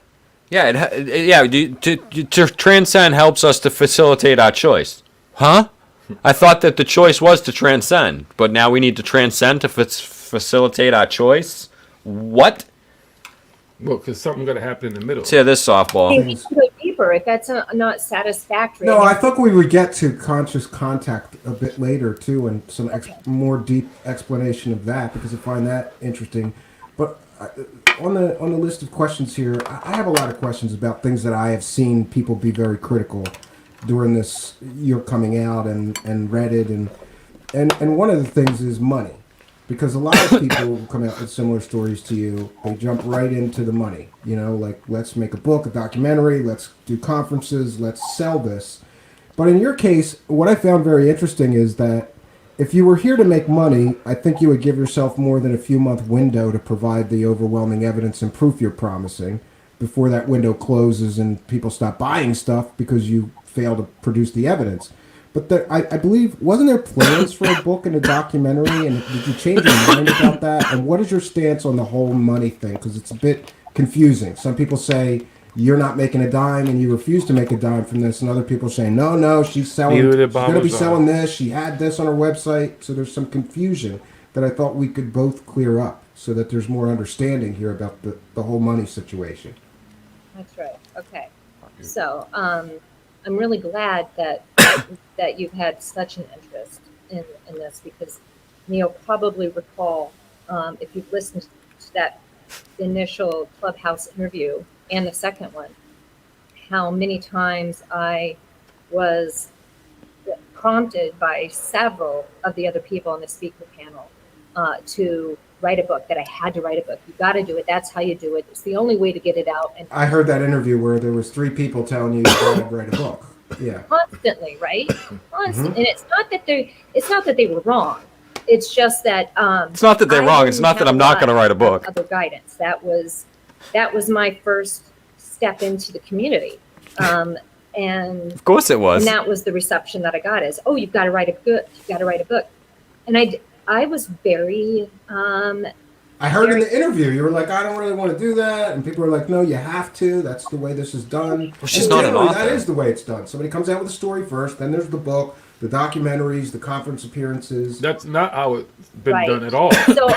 To transcend helps us to facilitate our choice. Huh? I thought that the choice was to transcend, but now we need to transcend to facilitate our choice. What? Well, because something's going to happen in the middle. Let's hear this softball. We need to go deeper if that's not satisfactory. No, I thought we would get to conscious contact a bit later too, and some more deep explanation of that, because I find that interesting. But on the list of questions here, I have a lot of questions about things that I have seen people be very critical during this year coming out, and Reddit, and one of the things is money. Because a lot of people who come out with similar stories to you, they jump right into the money. Like, let's make a book, a documentary, let's do conferences, let's sell this. But in your case, what I found very interesting is that if you were here to make money, I think you would give yourself more than a few-month window to provide the overwhelming evidence and proof you're promising before that window closes and people stop buying stuff because you fail to produce the evidence. But I believe, wasn't there plans for a book and a documentary? And did you change your mind about that? And what is your stance on the whole money thing? Because it's a bit confusing. Some people say you're not making a dime and you refuse to make a dime from this. And other people say, no, she's selling. She's going to be selling this. She had this on her website. So there's some confusion that I thought we could both clear up so that there's more understanding here about the whole money situation. That's right. Okay. So, I'm really glad that that you've had such an interest in this, because you'll probably recall, if you've listened to that initial Clubhouse interview and the second one, how many times I was prompted by several of the other people on the speaker panel to write a book, that I had to write a book. You got to do it. That's how you do it. It's the only way to get it out. And I heard that interview where there was 3 people telling you to write a book. Yeah. Constantly, right? Constant. And it's not that they were wrong. It's just that it's not that they're wrong. It's not that I'm not going to write a book. Other guidance. That was my first step into the community. And of course it was. And that was the reception that I got, is, oh, you've got to write a book. You've got to write a book. And I was very I heard in the interview you were like, I don't really want to do that, and people were like, no, you have to. That's the way this is done. Well, she's not an author. That is the way it's done. Somebody comes out with a story first, then there's the book, the documentaries, the conference appearances. That's not how it's been Right. done at all. So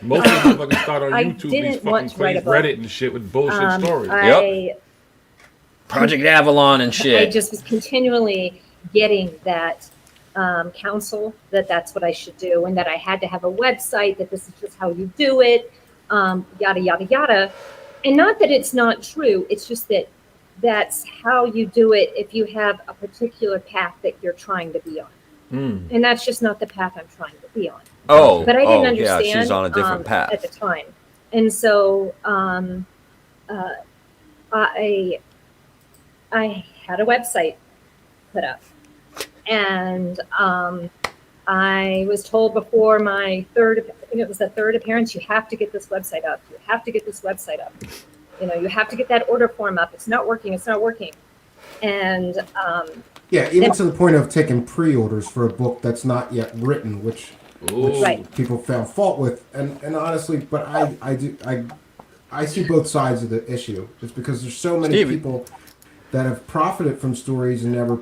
Most of the motherfuckers start on I YouTube, didn't these want fucking to write a plays book. Reddit and shit with bullshit stories. Project Avalon and shit. I just was continually getting that counsel that that's what I should do, and that I had to have a website, that this is just how you do it, yada, yada, yada. And not that it's not true. It's just that that's how you do it if you have a particular path that you're trying to be on. And that's just not the path I'm trying to be on. Oh, but I didn't yeah, understand she's on a different path at the time. And so I had a website put up. And I was told before my third, I think it was the third appearance, you have to get this website up. You have to get this website up. You have to get that order form up. It's not working. It's not working. And yeah, even to the point of taking pre-orders for a book that's not yet written, which Right. people found fault with. And honestly, but I see both sides of the issue. It's because there's so many people that have profited from stories and never.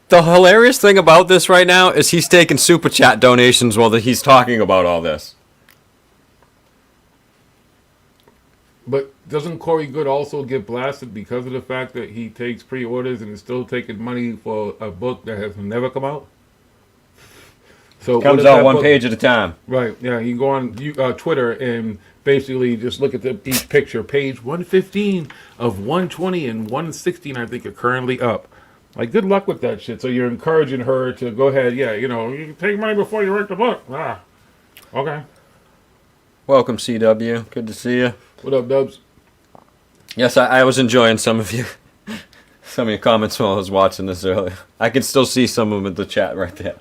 The hilarious thing about this right now is he's taking super chat donations while he's talking about all this. But doesn't Corey Good also get blasted because of the fact that he takes pre-orders and is still taking money for a book that has never come out? So Comes out one page at a time. Right, yeah. You go on Twitter and basically just look at each picture. Page 115 of 120 and 116, I think, are currently up. Like, good luck with that shit. So you're encouraging her to go ahead, you can take money before you write the book. Okay. Welcome, CW. Good to see you. What up, Dubs? Yes, I was enjoying some of your comments while I was watching this earlier. I can still see some of them in the chat right there.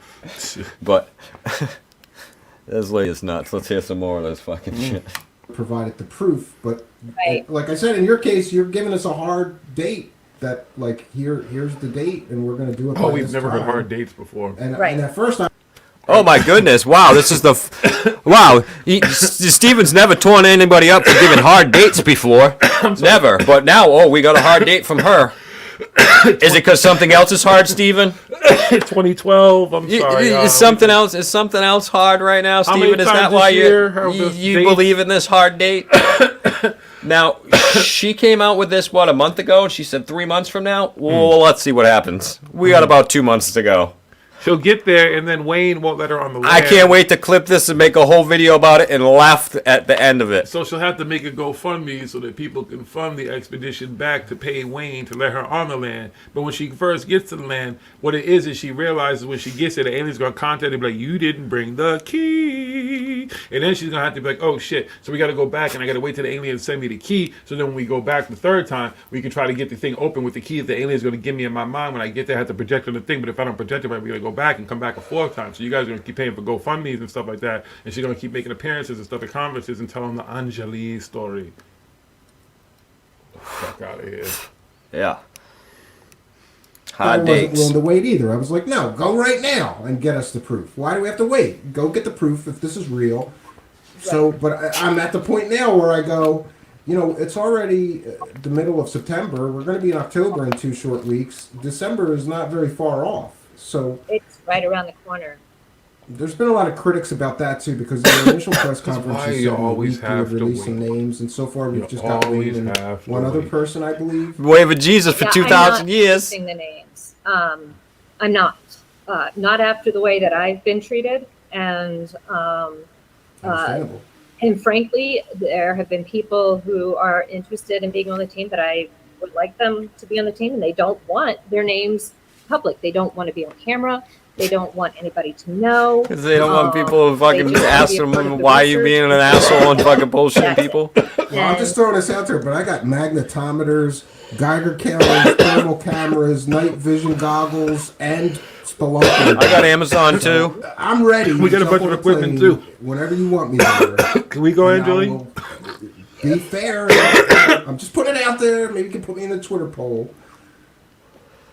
But this lady is nuts. Let's hear some more of this fucking shit. Provided the proof, but Right. like I said, in your case, you're giving us a hard date. That like here's the date, and we're gonna do it. Oh, by we've this never time. heard hard dates before. And, Right. and at first, Oh my goodness! Wow, this is wow. Steven's never torn anybody up for giving hard dates before. Never. But now, we got a hard date from her. Is it because something else is hard, Steven? 2012. I'm sorry. Is something else? Is something else hard right now, How many Steven? Is that times why this year have this you date- believe in this hard date? Now, she came out with this a month ago, and she said 3 months from now. Well, let's see what happens. We got about 2 months to go. She'll get there, and then Wayne won't let her on the land. I can't wait to clip this and make a whole video about it and laugh at the end of it. So she'll have to make a GoFundMe so that people can fund the expedition back to pay Wayne to let her on the land. But when she first gets to the land, what it is she realizes when she gets there, the alien's going to contact her and be like, you didn't bring the key. And then she's going to have to be like, oh, shit. So we got to go back, and I got to wait till the alien send me the key. So then when we go back the third time, we can try to get the thing open with the key that the alien's going to give me in my mind. When I get there, I have to project on the thing. But if I don't project it right, we got to go back and come back a fourth time. So you guys are going to keep paying for GoFundMes and stuff like that. And she's going to keep making appearances and stuff at conferences and telling the Anjali story. Fuck out of here. Yeah. I Hard wasn't dates. willing to wait either. I was like, no, go right now and get us the proof. Why do we have to wait? Go get the proof if this is real. So, but I'm at the point now where I go, it's already the middle of September. We're going to be in October in 2 short weeks. December is not very far off. So it's right around the corner. There's been a lot of critics about that too, because the initial press conference why you you said always we would have to release some wait. names, and so far we've You just got Wade always and have to one other wait. person, I believe. Wave of Jesus for Yeah, 2,000 I'm not years. listing the names. I'm not. Not after the way that I've been treated, and Understandable. and frankly, there have been people who are interested in being on the team that I would like them to be on the team, and they don't want their names public. They don't want to be on camera. They don't want anybody to know. Because they don't want people to fucking they just ask wanna be a part of them the why you research. being an asshole and fucking bullshitting people. Well, I'm just throwing this out there, but I got magnetometers, Geiger counters, thermal cameras, night vision goggles, and spelunking. I got Amazon too. I'm ready. We got a Jump bunch on of the equipment, plane too. Whenever you want me there. Can we go, And I Angeli? will Be fair. I'm just putting it out there. Maybe you can put me in the Twitter poll.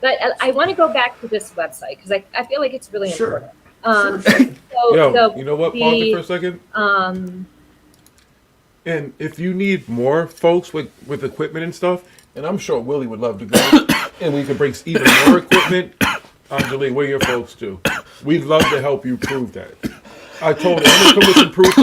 But I want to go back to this website because I feel like it's really Sure. important. Yo, you know what? Pause it for a the, second. um, And if you need more folks with equipment and stuff, and I'm sure Willie would love to go, and we could bring even more equipment, Angeli, we're your folks too. We'd love to help you prove that. I told him, I'm gonna come with some proof.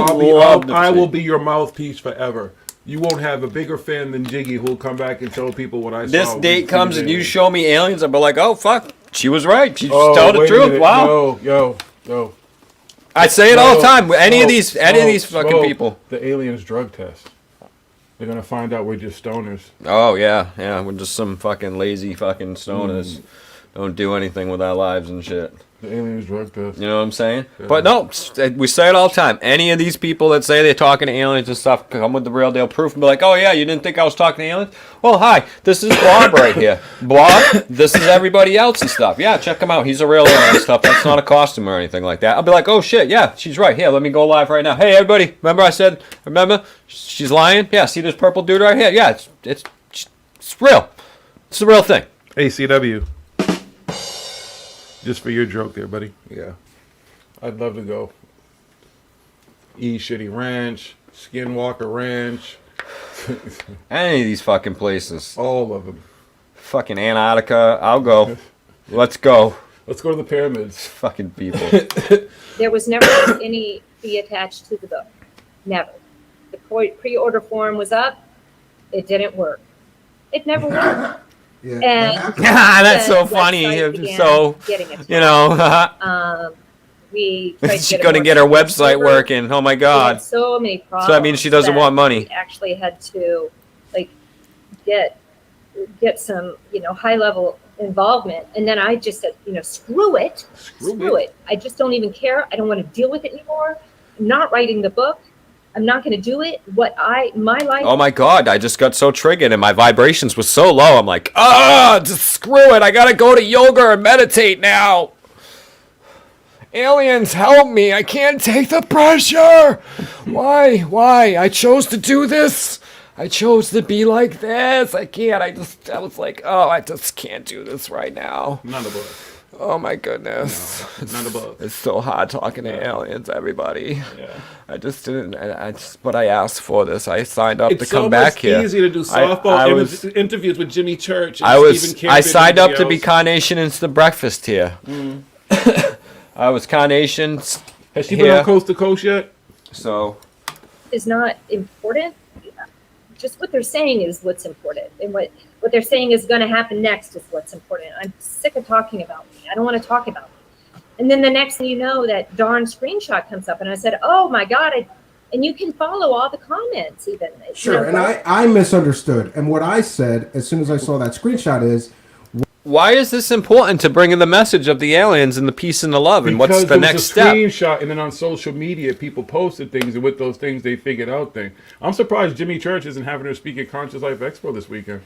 I will be your mouthpiece forever. You won't have a bigger fan than Jiggy who'll come back and tell people what I saw. This date with comes and you aliens. show me aliens, I'll be like, oh, fuck. She was right. She just Oh, told the wait a truth. minute. Wow. Yo. I say it all the time. Any of these Smoke, fucking people. The aliens drug test. They're gonna find out we're just stoners. Oh, yeah. We're just some fucking lazy fucking stoners. Don't do anything with our lives and shit. The aliens drug test. You know what I'm saying? Yeah. But no, we say it all the time. Any of these people that say they're talking to aliens and stuff come with the real deal proof and be like, oh yeah, you didn't think I was talking to aliens? Well, hi, this is Bob right here. Bob, this is everybody else and stuff. Yeah, check him out. He's a real alien and stuff. That's not a costume or anything like that. I'll be like, oh shit, yeah, she's right. Here, let me go live right now. Hey everybody, remember she's lying? Yeah, see this purple dude right here? Yeah, it's real. It's the real thing. ACW. Just for your joke there, buddy. Yeah. I'd love to go. Shitty Ranch, Skinwalker Ranch. Any of these fucking places. All of them. Fucking Antarctica. I'll go. Let's go. Let's go to the pyramids. Fucking people. there was never any fee attached to the book. Never. The pre-order form was up. It didn't work. It never worked. Yeah, that's so funny. So, you know, we tried she's going to get her website working. Oh my God. So many problems. So that means she doesn't want money. We actually had to get some, high level involvement. And then I just said, screw it. Screw it. I just don't even care. I don't want to deal with it anymore. I'm not writing the book. I'm not going to do it. My life. Oh my God. I just got so triggered and my vibrations were so low. I'm like, just screw it. I got to go to yoga and meditate now. Aliens, help me. I can't take the pressure. Why? I chose to do this. I chose to be like this. I can't. I was like, I just can't do this right now. None of us. Oh my goodness. No, none of us. It's so hard talking to aliens, everybody. Yeah. I just didn't, but I asked for this. I signed up to come so back much here. Easier to do softball interviews with Jimmy Church. And I signed up to be Carnation into the breakfast here. I was Carnation. Has she been on Coast to Coast yet? So. Is not important. Just what they're saying is what's important. And what they're saying is going to happen next is what's important. I'm sick of talking about me. I don't want to talk about me. And then the next thing you know, that darn screenshot comes up. And I said, oh my God. And you can follow all the comments even. Sure, and I misunderstood. And what I said as soon as I saw that screenshot is, why is this important to bring in the message of the aliens and the peace and the love? And what's the next step? Screenshot, and then on social media, people posted things, and with those things, they figured out things. I'm surprised Jimmy Church isn't having her speak at Conscious Life Expo this weekend.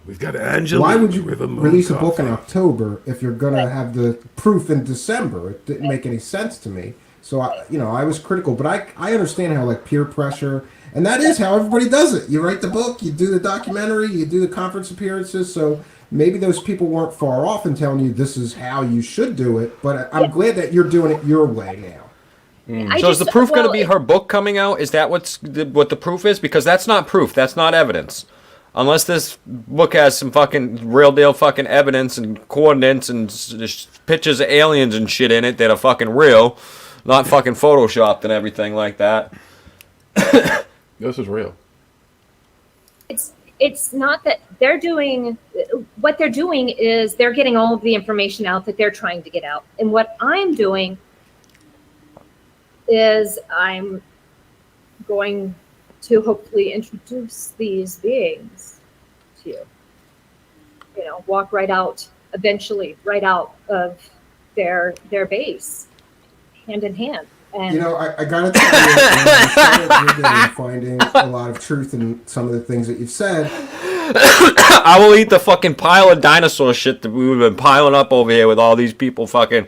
We've got Angela. Why would you release a book in October if you're going to have the proof in December? It didn't make any sense to me. So, I was critical, but I understand how, peer pressure, and that is how everybody does it. You write the book, you do the documentary, you do the conference appearances, so maybe those people weren't far off in telling you this is how you should do it, but I'm glad that you're doing it your way now. So is the proof going to be her book coming out? Is that what the proof is? Because that's not proof. That's not evidence. Unless this book has some fucking real deal fucking evidence and coordinates and pictures of aliens and shit in it that are fucking real, not fucking photoshopped and everything like that. This is real. It's not that they're doing what they're doing is they're getting all of the information out that they're trying to get out. And what I'm doing is I'm going to hopefully introduce these beings to you. You know, walk right out, eventually right out of their base, hand in hand. And you know, I gotta tell you, I started finding a lot of truth in some of the things that you've said. I will eat the fucking pile of dinosaur shit that we've been piling up over here with all these people fucking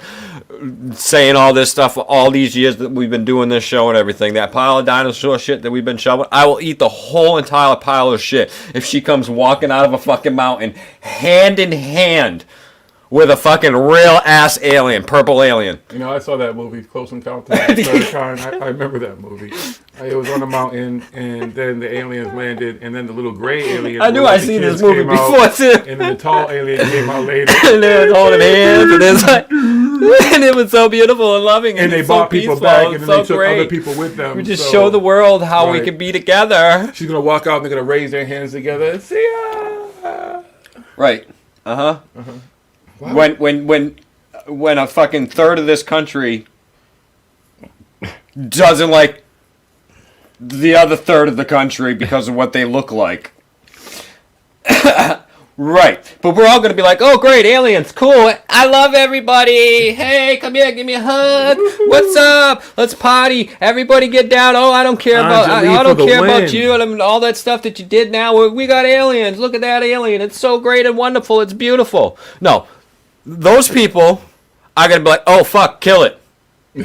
saying all this stuff for all these years that we've been doing this show and everything. That pile of dinosaur shit that we've been shoving, I will eat the whole entire pile of shit if she comes walking out of a fucking mountain hand in hand with a fucking real ass alien, purple alien. You know, I saw that movie, Close Encounters of the Third Kind. I remember that movie. It was on a mountain, and then the aliens landed, and then the little gray alien. I knew I'd seen this movie before too. And then the tall alien came out later. And they were holding hands, and it's like, and it was so beautiful and loving, and they so brought people peaceful, back, and then so they took great. other people with them. We just show the world how we can be together. She's gonna walk out, and they're gonna raise their hands together and see ya. Right. When a fucking third of this country doesn't like the other third of the country because of what they look like. Right. But we're all going to be like, oh, great, aliens, cool. I love everybody. Hey, come here, give me a hug. What's up? Let's party. Everybody get down. Oh, I don't care about you and all that stuff that you did now. We got aliens. Look at that alien. It's so great and wonderful. It's beautiful. No. Those people are going to be like, oh, fuck, kill it. They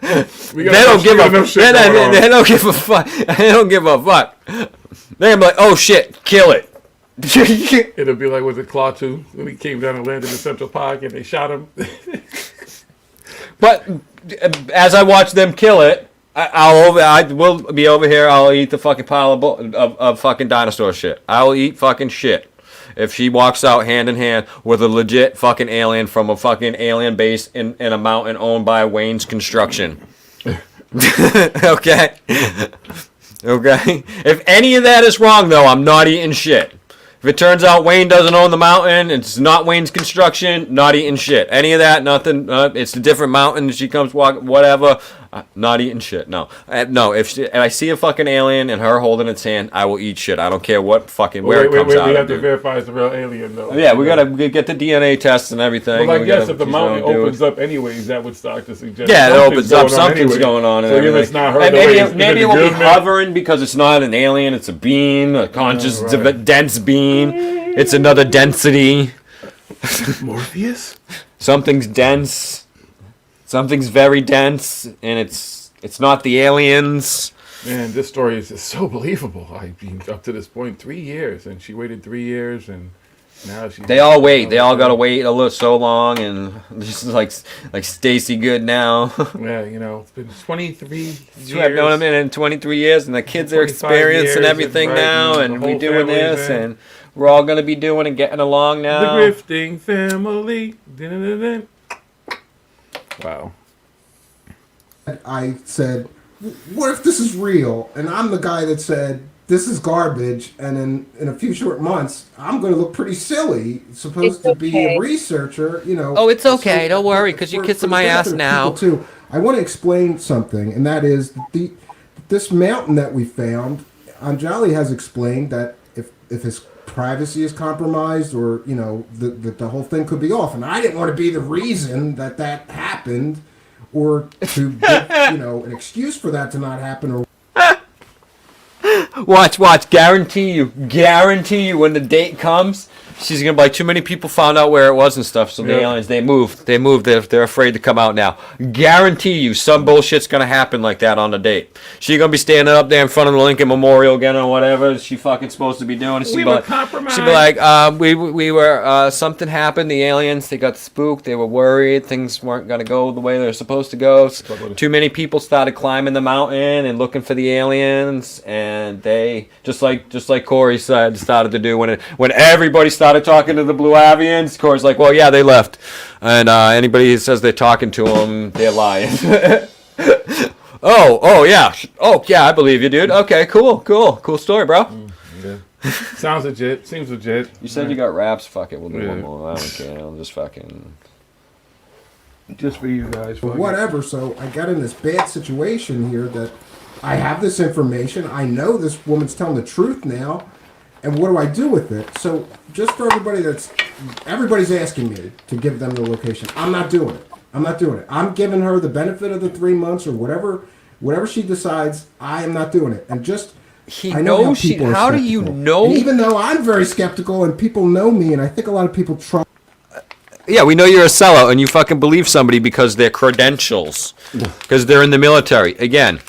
don't give a fuck. They don't give a fuck. They're going to be like, oh, shit, kill it. It'll be like, was it Claw 2 when he came down and landed in Central Park and they shot him? But as I watch them kill it, I will be over here. I'll eat the fucking pile of fucking dinosaur shit. I will eat fucking shit if she walks out hand in hand with a legit fucking alien from a fucking alien base in a mountain owned by Wayne's Construction. Okay? Okay? If any of that is wrong, though, I'm not eating shit. If it turns out Wayne doesn't own the mountain, it's not Wayne's Construction, not eating shit. Any of that, nothing. It's a different mountain. She comes walking, whatever. Not eating shit. No, no. If I see a fucking alien and her holding its hand, I will eat shit. I don't care what fucking where it comes out. We have to verify it's a real alien, though. Yeah, we gotta get the DNA tests and everything. Well, I guess if the mountain opens up anyways, that would start to suggest. Yeah, it opens up. Something's going on. So if it's not her, maybe it will be hovering because it's not an alien. It's a being, a conscious, dense being. It's another density. Morpheus? Something's dense. Something's very dense, and it's not the aliens. Man, this story is just so believable. I've been up to this point 3 years, and she waited 3 years, and now she. They all wait. They all gotta wait so long, and just like Stacy Good now. Yeah, you know, it's been 23 years. I've known them in 23 years, and the kids are experiencing everything now, and we doing this, and we're all gonna be doing and getting along now. The Grifting Family. Dun-dun-dun-dun. Wow. I said, what if this is real? And I'm the guy that said, this is garbage. And in a few short months, I'm going to look pretty silly. Supposed to be a researcher, you know. Oh, it's okay. Don't worry, because you're kissing my ass now. Too. I want to explain something, and that is this mountain that we found, Anjali has explained that if his privacy is compromised, or you know, the whole thing could be off, and I didn't want to be the reason that happened, or to give, you know, an excuse for that to not happen. Or watch, guarantee you when the date comes, She's gonna be like, too many people found out where it was and stuff, so the aliens, they moved. They're afraid to come out now. Guarantee you some bullshit's gonna happen like that on the date. She's gonna be standing up there in front of the Lincoln Memorial again or whatever she fucking supposed to be doing. We were compromised. She'd be like, we were, something happened, the aliens, they got spooked, they were worried, things weren't gonna go the way they're supposed to go. Too many people started climbing the mountain and looking for the aliens, and they, just like Corey said, started to do when everybody started talking to the Blue Avians. Corey's like, well, yeah, they left, and anybody who says they're talking to them, they're lying. oh yeah, I believe you, dude. Okay, cool story, bro. Yeah. Sounds legit. Seems legit. You said you got raps. Fuck it, we'll do one more. I don't care. I'll just fucking. Just for you guys. But whatever. So I got in this bad situation here that I have this information. I know this woman's telling the truth now. And what do I do with it? So just for everybody's asking me to give them the location. I'm not doing it. I'm giving her the benefit of the 3 months or whatever she decides. I am not doing it. And just I know how people are how do you know? And even though I'm very skeptical and people know me, and I think a lot of people try. Yeah, we know you're a sellout and you fucking believe somebody because their credentials, because they're in the military. Again.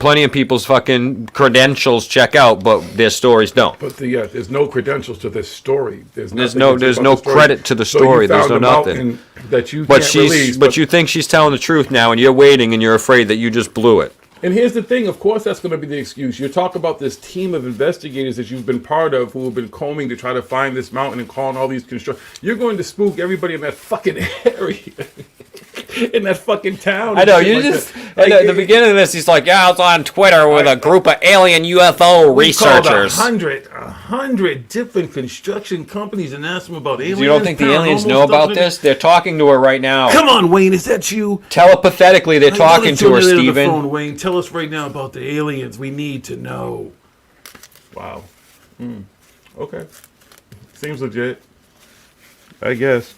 Plenty of people's fucking credentials check out, but their stories don't. But there's no credentials to this story. There's no credit to the story. There's no nothing. That you but can't release, but you think she's telling the truth now, and you're waiting, and you're afraid that you just blew it. And here's the thing, of course that's going to be the excuse. You talk about this team of investigators that you've been part of who have been combing to try to find this mountain and calling all these You're going to spook everybody in that fucking area. In that fucking town. I know, you just... At the beginning of this, he's like, yeah, I was on Twitter with a group of alien UFO researchers. 100 different construction companies and asked them about aliens. You don't think the aliens know about this? They're talking to her right now. Come on, Wayne, is that you? Telepathetically, they're talking to her, Steven. Phone, Wayne. Tell us right now about the aliens. We need to know. Wow. Okay. Seems legit. I guess.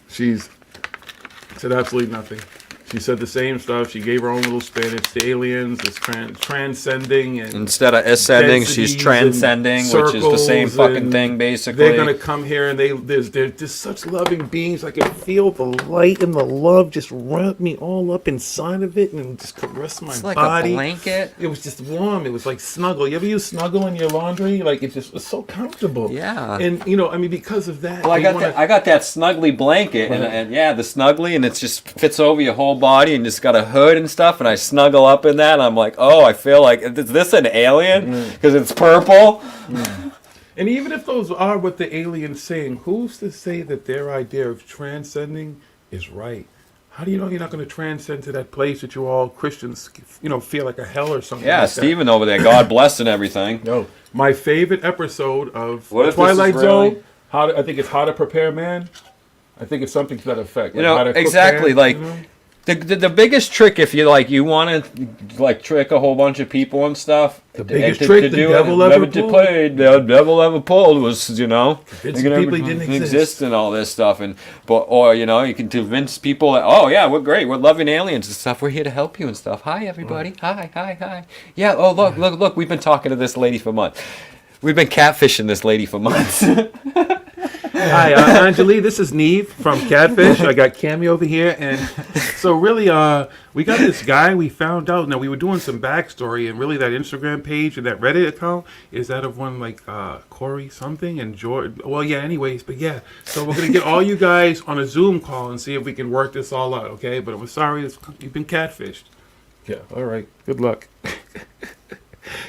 She's said absolutely nothing. She said the same stuff. She gave her own little spin. It's the aliens. It's transcending. And instead of ascending, she's transcending, which is the same fucking thing, basically. They're going to come here, and they're just such loving beings. I can feel the light and the love just wrap me all up inside of it and just caress my it's like body. A blanket. It was just warm. It was like snuggle. You ever use snuggle in your laundry? Like, it just was so comfortable. Yeah. And, because of that. Well, I got that snuggly blanket, and the snuggly, and it just fits over your whole body, and it's got a hood and stuff, and I snuggle up in that, and I'm like, oh, I feel like, is this an alien? Because it's purple. And even if those are what the alien's saying, who's to say that their idea of transcending is right? How do you know you're not going to transcend to that place that you all Christians, feel like a hell or something? Yeah, like Steven over there, God bless and everything. No, my favorite episode of The Twilight Zone. I think it's How to Prepare Man. I think it's something to that effect. How to exactly man, like. The biggest trick, if you want to trick a whole bunch of people and stuff, the biggest trick the devil ever pulled was people didn't exist and all this stuff, you can convince people that we're great, we're loving aliens and stuff, we're here to help you and stuff. Hi everybody, hi. Yeah, look, we've been talking to this lady for months. We've been catfishing this lady for months. Hi, Anjali. This is Neve from Catfish. I got Cammy over here, and so really, we got this guy. We found out. Now we were doing some backstory, and really, that Instagram page and that Reddit account is that of one like Corey something and George. Well, yeah. Anyways, but yeah. So we're gonna get all you guys on a Zoom call and see if we can work this all out. Okay? But I'm sorry, you've been catfished. Yeah. All right. Good luck.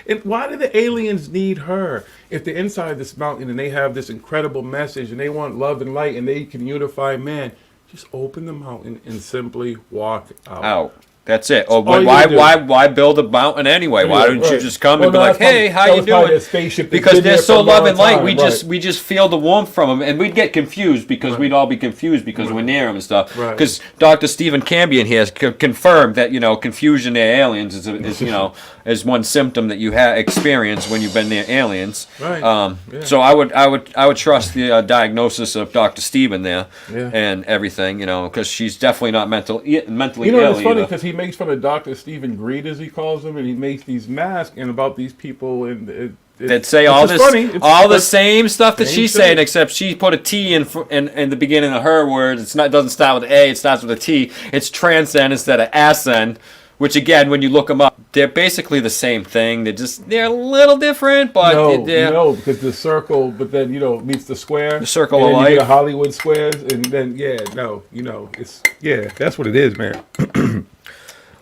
And why do the aliens need her? If they're inside this mountain and they have this incredible message and they want love and light and they can unify man, just open the mountain and simply walk out. That's it. Or why build a mountain anyway? Why don't you just come and be like, hey, how you doing? Because they're so love and light. We just feel the warmth from them, and we'd get confused because we'd all be confused because we're near them and stuff. Because Dr. Stephen Cambion here has confirmed that confusion near aliens is one symptom that you experience when you've been near aliens. Right. So I would trust the diagnosis of Dr. Stephen there and everything, because she's definitely not mentally ill. It's funny because he makes fun of Dr. Stephen Greed, as he calls him, and he makes these masks and about these people and that say all this, all the same stuff that she's saying, except she put a T in the beginning of her words. It's not, doesn't start with A, it starts with a T. It's transcend instead of ascend, which again, when you look them up, they're basically the same thing. They're a little different, but no, because the circle, but then meets the square. The circle and of then life. You get a Hollywood squares, and then it's that's what it is, man.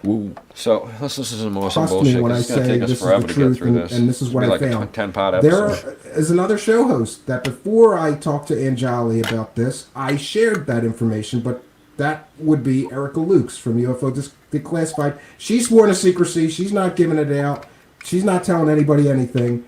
Ooh. So let's listen to some more Trust bullshit. me when I It's gonna say take us this is forever the to truth, get through this. and this is what It'll I be like found. a 10-part There episode. is another show host that before I talked to Anjali about this, I shared that information, but that would be Erica Lukes from UFO Declassified. She's sworn to secrecy. She's not giving it out. She's not telling anybody anything.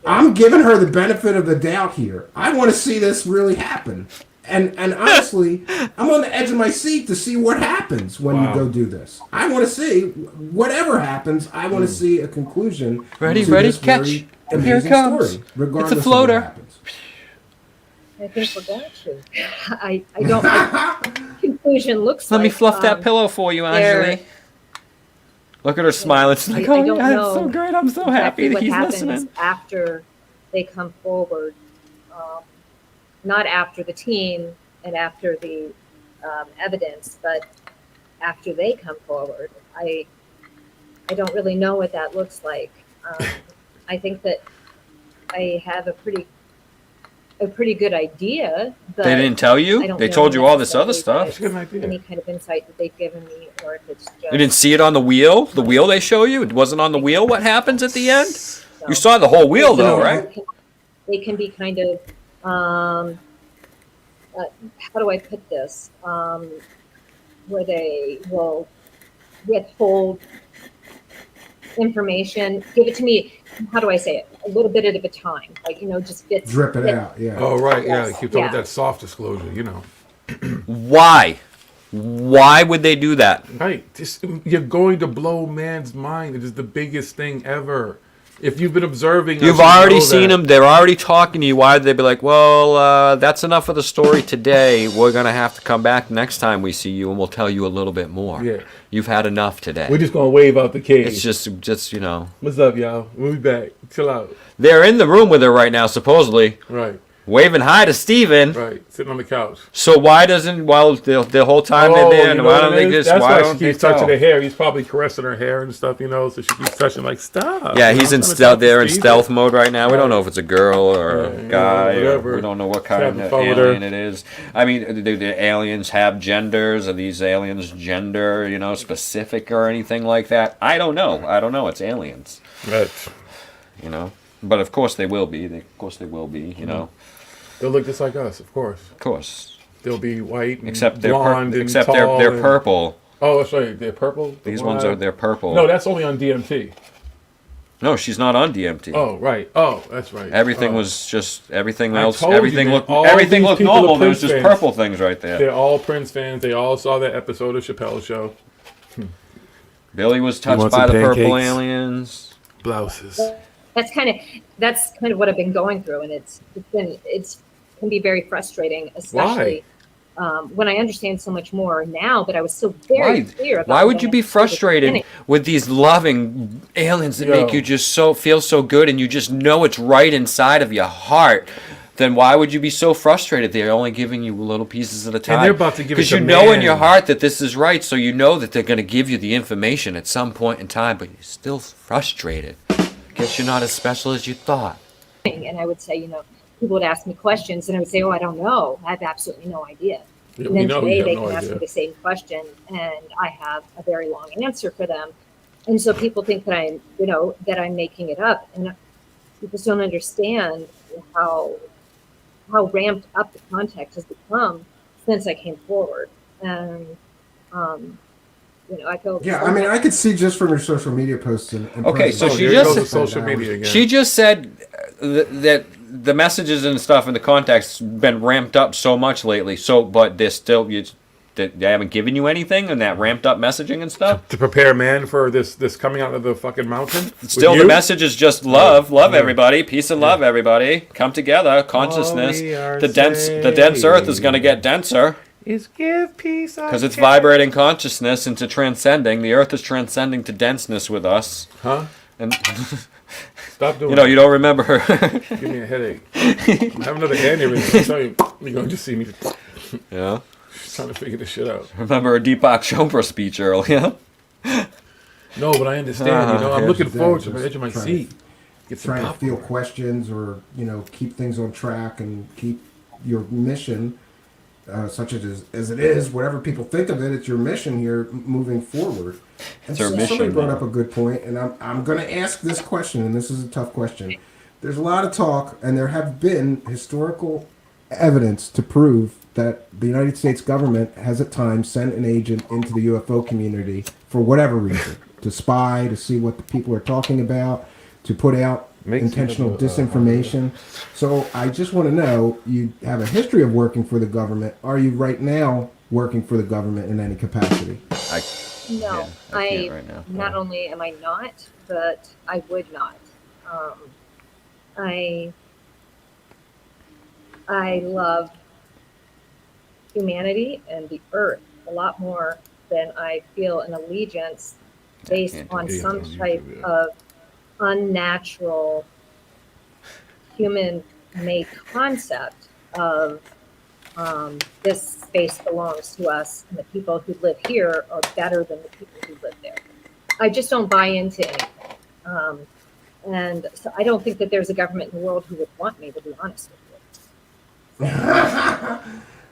I'm giving her the benefit of the doubt here. I want to see this really happen. And honestly, I'm on the edge of my seat to see what happens when you go do this. I want to see whatever happens. I want to see a conclusion. Ready, to ready, this catch. very Here it amazing comes. story, regardless It's a of what floater. happens. I think we're going to. I don't know what the conclusion looks Let like. me fluff that pillow for you, there- Anjali. Look at her smile. It's like, I oh don't yeah, know it's so great. I'm so exactly happy that what he's happens listening. after they come forward. Not after the team and after the evidence, but after they come forward. I don't really know what that looks like. I think that I have a pretty good idea. But They didn't tell you? I don't They know told you all this other necessarily stuff. if it's any kind of insight that they've given me, or if it's just. You didn't see it on the wheel? The wheel they show you? It wasn't on the wheel what happens at the end? You saw the whole wheel though, right? They can be kind of, how do I put this? Where they will withhold information, give it to me, how do I say it? A little bit at a time, like, just bits. Drip it out, yeah. Oh, right, yeah. Yes, Keep talking yeah. about that soft disclosure, Why? Why would they do that? Right. You're going to blow man's mind. It is the biggest thing ever. If you've been observing, You've already seen them. They're already talking to you. Why would they be like, well, that's enough of the story today. We're going to have to come back next time we see you, and we'll tell you a little bit more. Yeah. You've had enough today. We're just going to wave out the cage. It's just. What's up, y'all? We'll be back. Chill out. They're in the room with her right now, supposedly. Right. Waving hi to Steven. Right. Sitting on the couch. So why doesn't, the whole time they're there, and why don't they just, That's why don't she they keeps touching tell? her hair. He's probably caressing her hair and stuff, so she keeps touching, like, stop. Yeah, he's in stealth. They're in stealth mode right now. We don't know if it's a girl or a guy. Or whatever. we don't know what kind Having of fun with her. alien it is. I mean, do the aliens have genders? Are these aliens gender, specific or anything like that? I don't know. It's aliens. Right. But of course they will be. They'll look just like us, of course. Of course. They'll be white and Except they're blonde and except tall they're and- purple. Oh, that's right. They're purple? These ones they're purple. No, that's only on DMT. No, she's not on DMT. Oh, right. Oh, that's right. Everything Oh. was just everything I else. told you, Everything man, looked all everything these looked people are normal. There was Prince just fans. purple things right there. They're all Prince fans. They all saw that episode of Chappelle's Show. Billy was touched want by some the purple pancakes? aliens. Blouses. That's kind of what I've been going through, and it can be very frustrating, especially when I understand so much more now. But I was so very clear about. Why would you be it at the frustrated beginning. with these loving aliens that Yo. make you just feel so good, and you just know it's right inside of your heart? Then why would you be so frustrated? They're only giving you little pieces at a time. And they're about to give it because to you know in man. your heart that this is right, so you know that they're going to give you the information at some point in time, but you're still frustrated. Guess you're not as special as you thought. And I would say, people would ask me questions, and I would say, "Oh, I don't know. I have absolutely no idea." Yeah, And we then know today you they have can no ask me idea. the same question, and I have a very long answer for them. And so people think that I'm making it up, and people just don't understand how ramped up the context has become since I came forward. And I feel Yeah, I mean, I could see just from your social media posts and Okay, so she there goes the just social media again. she just said that the messages and stuff in the context been ramped up so much lately. So, but they're still they haven't given you anything in that ramped up messaging and stuff. to prepare man for this coming out of the fucking mountain. Still, With the you? message is just love, love Yeah. everybody, peace and love everybody, come together, consciousness. we are The dense earth is going to get denser Is give peace because it's vibrating consciousness into transcending. The earth is transcending to denseness with us. Huh? And Stop doing You know, that. you don't remember her. Give me a headache. I have another aneurysm. I'm telling you, you're going to just see me Yeah. trying to figure this shit out. Remember her Deepak Chopra speech earlier? No, but I understand. You know, I'm looking forward to the edge of my seat. Get some Trying to popcorn. field questions or, you know, keep things on track and keep your mission, such as it is, whatever people think of it, it's your mission here moving forward. And It's our somebody mission, brought man. up a good point, and I'm going to ask this question, and this is a tough question. There's a lot of talk, and there have been historical evidence to prove that the United States government has at times sent an agent into the UFO community for whatever reason, to spy, to see what the people are talking about, to put out intentional disinformation. So I just want to know, you have a history of working for the government. Are you right now working for the government in any capacity? No, I can't right now. not only am I not, but I would not. I love humanity and the earth a lot more than I feel an allegiance based on some type of unnatural human-made concept of this space belongs to us and the people who live here are better than the people who live there. I just don't buy into anything. And so I don't think that there's a government in the world who would want me, to be honest with you.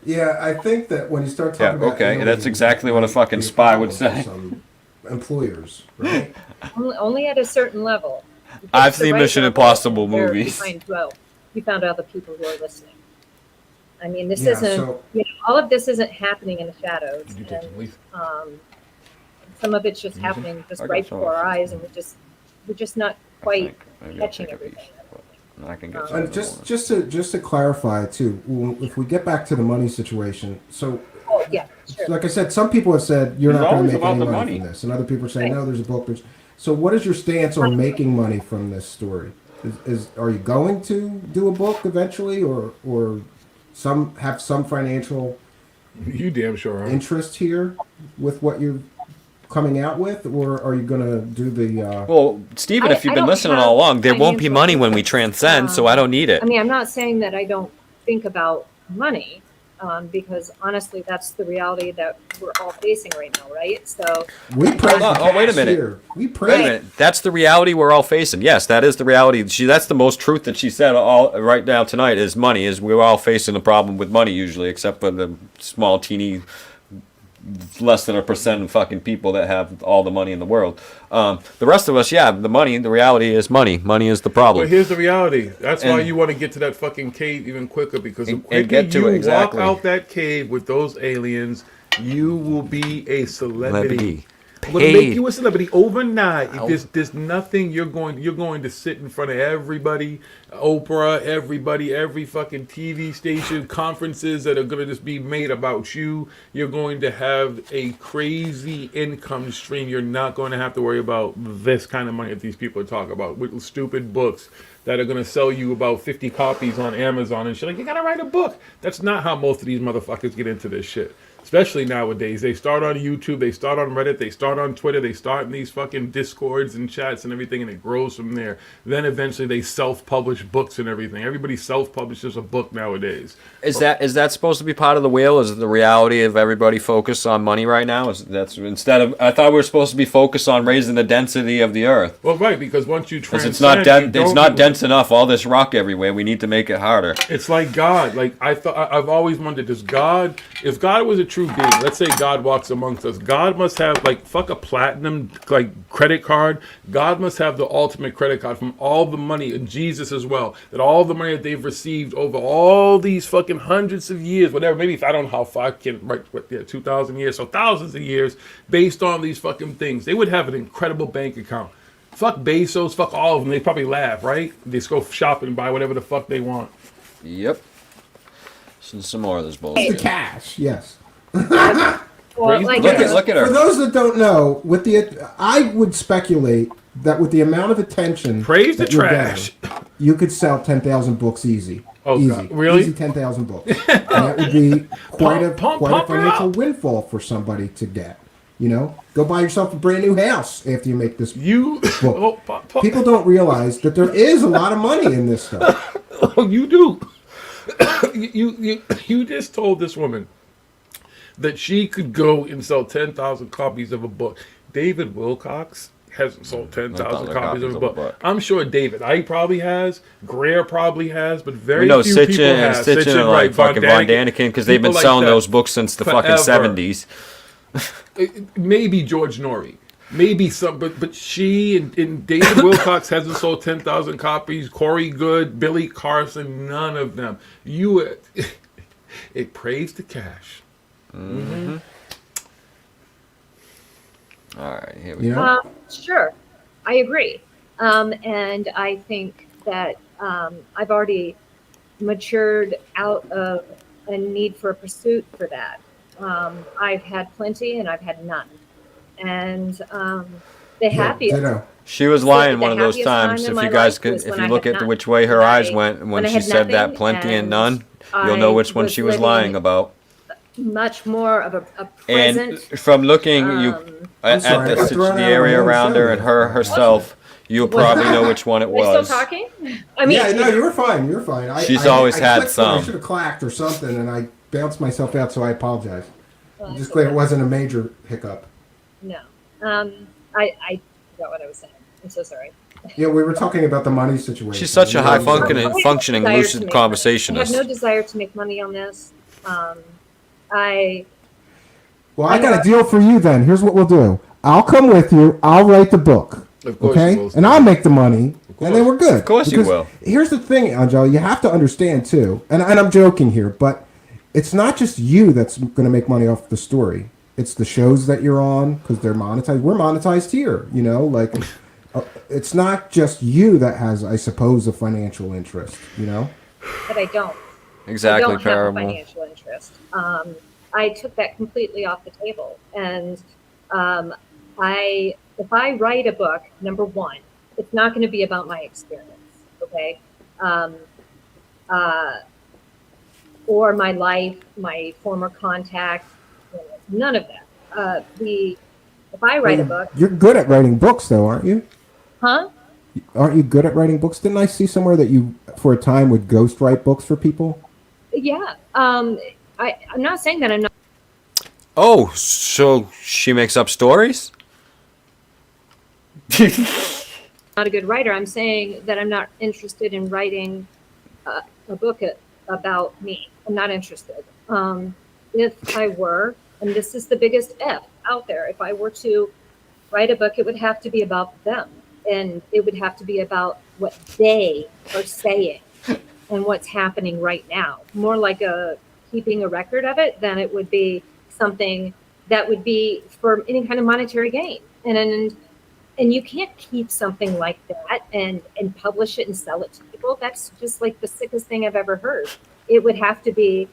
Yeah, I think that when you start talking about okay, that's exactly what a fucking spy would say. Some employers, right? Only at a certain level. I've It's the seen right Mission level Impossible where movies. You found out the people who are listening. I mean, this Yeah, isn't, so- you know, all of this isn't happening in the shadows. You take some leaf. And some of it's just happening just I got right some. before our eyes, and we're just not quite Maybe I'll catching take a piece, everything. but I can get some. And in the morning. just to clarify too, if we get back to the money situation, so Oh, yeah, sure. like I said, some people have said you're It's not going always to make about any the money money. from this, and other people are saying no, there's a book. So what is your stance on making money from this story? Are you going to do a book eventually, or some financial You damn sure are. interest here with what you're coming out with, or are you going to do the? Well, Stephen, if you've I been don't listening have all along, there won't be financial money when we interest. transcend, so I don't need it. I mean, I'm not saying that I don't think about money, because honestly, that's the reality that we're all facing right now, right? So We pray Hold on. for Oh, wait a cash minute. here. We Wait a pray. minute. That's the reality we're all facing. Yes, that is the reality. That's the most truth that she said all right now tonight is money. Is we're all facing a problem with money usually, except for the small, teeny, less than 1% of fucking people that have all the money in the world. The rest of us, yeah, the money. The reality is money. Money is the problem. But here's the reality. That's why And- you want to get to that fucking cave even quicker, because the And quicker get to you it, exactly. walk out that cave with those aliens, you will be a celebrity. I'm gonna Paid. make you a celebrity overnight. There's nothing you're going to sit in front of everybody, Oprah, everybody, every fucking TV station, conferences that are gonna just be made about you. You're going to have a crazy income stream. You're not going to have to worry about this kind of money that these people are talking about with stupid books that are going to sell you about 50 copies on Amazon and shit. Like, you gotta write a book. That's not how most of these motherfuckers get into this shit. Especially nowadays. They start on YouTube, they start on Reddit, they start on Twitter, they start in these fucking Discords and chats and everything, and it grows from there. Then eventually they self-publish books and everything. Everybody self-publishes a book nowadays. Is that supposed to be part of the wheel? Is the reality of everybody focused on money right now? That's instead of I thought we were supposed to be focused on raising the density of the earth. Well, right, because once you Because transcend, it's not dense enough. All this rock everywhere. We need to make it harder. It's like God. Like I've always wondered, does God, if God was a true being, let's say God walks amongst us, God must have like fuck a platinum like credit card. God must have the ultimate credit card from all the money, and Jesus as well. That all the money that they've received over all these fucking hundreds of years, whatever, maybe if I don't know how far I can, right, 2,000 years, so thousands of years, based on these fucking things, they would have an incredible bank account. Fuck Bezos, fuck all of them. They probably laugh, right? They just go shopping and buy whatever the fuck they want. Yep. Some more of this The bullshit. cash, yes. Well, like, Look at her. For those that don't know, I would speculate that with the amount of attention Praise the that you're trash. getting, you could sell 10,000 books easy. Oh, easy. God. Really? Easy 10,000 books. And that would be quite a Pump her financial up. windfall for somebody to get. You know, go buy yourself a brand new house after you make this book. Oh, People don't realize that there is a lot of money in this stuff. Oh, you do. You just told this woman that she could go and sell 10,000 copies of a book. David Wilcox hasn't sold 10,000 copies of a book. I'm sure David Icke probably has. Greer probably has, but very few people have. Stitchin and like fucking Von Daniken, because they've been selling those books since the fucking 70s. Maybe George Norrie. Maybe some, but she and David Wilcox hasn't sold 10,000 copies. Corey Good, Billy Carson, none of them. It prays to cash. Mm-hmm. All right, here we go. Sure, I agree, and I think that I've already matured out of a need for a pursuit for that. I've had plenty, and I've had none. And the happiest. She was lying one of those times. If you guys could, if you look at which way her eyes went when she said that plenty and none, you'll know which one she was lying about. Much more of a present. And from looking at the area around her and herself, you'll probably know which one it was. Are we still talking? I mean, yeah, no, you were fine. You were fine. She's always had some. I should have clacked or something, and I bounced myself out, so I apologize. I'm just glad it wasn't a major hiccup. No. I forgot what I was saying. I'm so sorry. Yeah, we were talking about the money situation. She's such a high functioning lucid conversationist. I have no desire to make money on this. Well, I got a deal for you then. Here's what we'll do. I'll come with you. I'll write the book. Okay? And I'll make the money. And then we're good. Of course you will. Here's the thing, Angel. You have to understand, too. And I'm joking here, but it's not just you that's going to make money off the story. It's the shows that you're on because they're monetized. We're monetized here, you know? Like, it's not just you that has, I suppose, a financial interest, you know? But I don't. Exactly, I don't have a Paramount. financial interest. I took that completely off the table. And if I write a book, number one, it's not going to be about my experience, okay? Or my life, my former contact, none of that. If I write a book... You're good at writing books, though, aren't you? Huh? Aren't you good at writing books? Didn't I see somewhere that you, for a time, would ghostwrite books for people? Yeah. I'm not saying that I'm not... Oh, so she makes up stories? not a good writer. I'm saying that I'm not interested in writing a book about me. I'm not interested. If I were, and this is the biggest F out there, if I were to write a book, it would have to be about them. And it would have to be about what they are saying and what's happening right now. More like keeping a record of it than it would be something that would be for any kind of monetary gain. And you can't keep something like that and publish it and sell it to people. That's just like the sickest thing I've ever heard. It would have to be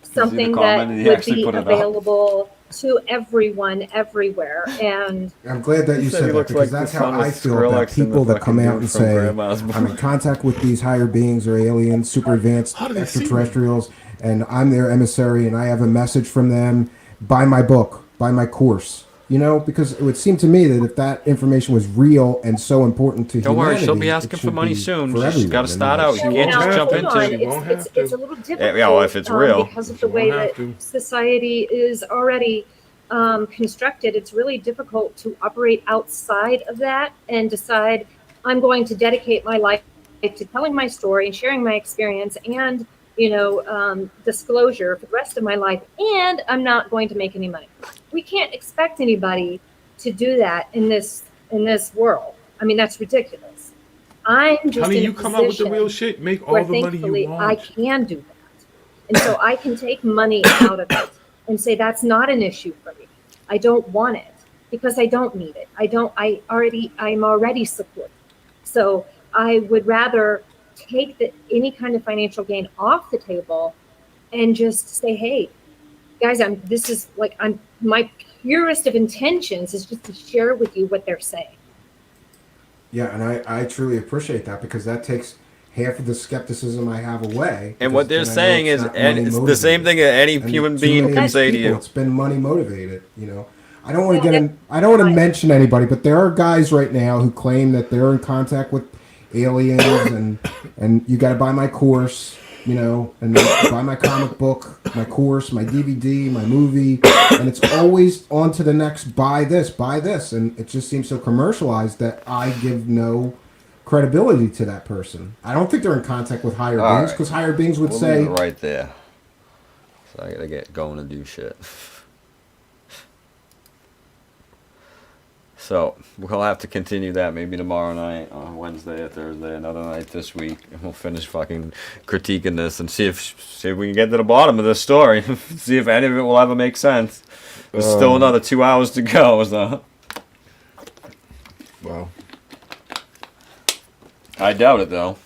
something that would be available to everyone, everywhere. And I'm glad that you said that, because that's how I feel about people that come out and say, I'm in contact with these higher beings or aliens, super advanced extraterrestrials, and I'm their emissary, and I have a message from them. Buy my book, buy my course. You know, because it would seem to me that if that information was real and so important to humanity... Don't worry, she'll be asking for money soon. She's got to start out. You can't just jump into it. It's a little difficult. Yeah, well, if it's real. Because of the way that society is already constructed, it's really difficult to operate outside of that and decide, I'm going to dedicate my life to telling my story and sharing my experience and, disclosure for the rest of my life, and I'm not going to make any money. We can't expect anybody to do that in this world. I mean, that's ridiculous. I'm just Honey, in you a come out with the position real shit. Make all where the money thankfully you want. I can do that. And so I can take money out of it and say that's not an issue for me. I don't want it because I don't need it. I'm already supported. So I would rather take any kind of financial gain off the table and just say, hey, guys, my purest of intentions is just to share with you what they're saying. Yeah, and I truly appreciate that, because that takes half of the skepticism I have away. And what they're saying is, and it's the same thing that any human being can say to you. It's been money motivated, I don't want to get in. I don't want to mention anybody, but there are guys right now who claim that they're in contact with aliens, and you got to buy my course, you know, and buy my comic book, my course, my DVD, my movie, and it's always on to the next. Buy this, and it just seems so commercialized that I give no credibility to that person. I don't think they're in contact with higher beings, because higher beings would say leave it right there. So I gotta get going to do shit. So we'll have to continue that maybe tomorrow night, on Wednesday or Thursday, another night this week, and we'll finish fucking critiquing this and see if we can get to the bottom of this story. See if any of it will ever make sense. There's still another 2 hours to go, so. Wow. I doubt it though.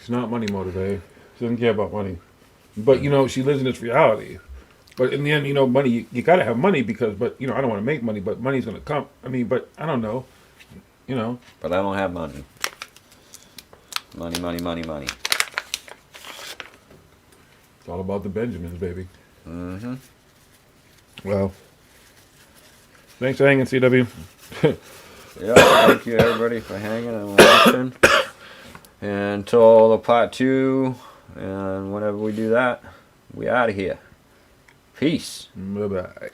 She's not money motivated. She doesn't care about money. But you know, she lives in this reality. But in the end, you know, money, you gotta have money but, you know, I don't want to make money, but money's gonna come. I mean, but I don't know, you know. But I don't have money. Money. It's all about the Benjamins, baby. Mm-hmm. Well, thanks for hanging, CW. Yeah, thank you everybody for hanging and watching. And until the part 2, and whenever we do that, we out of here. Peace. Bye-bye.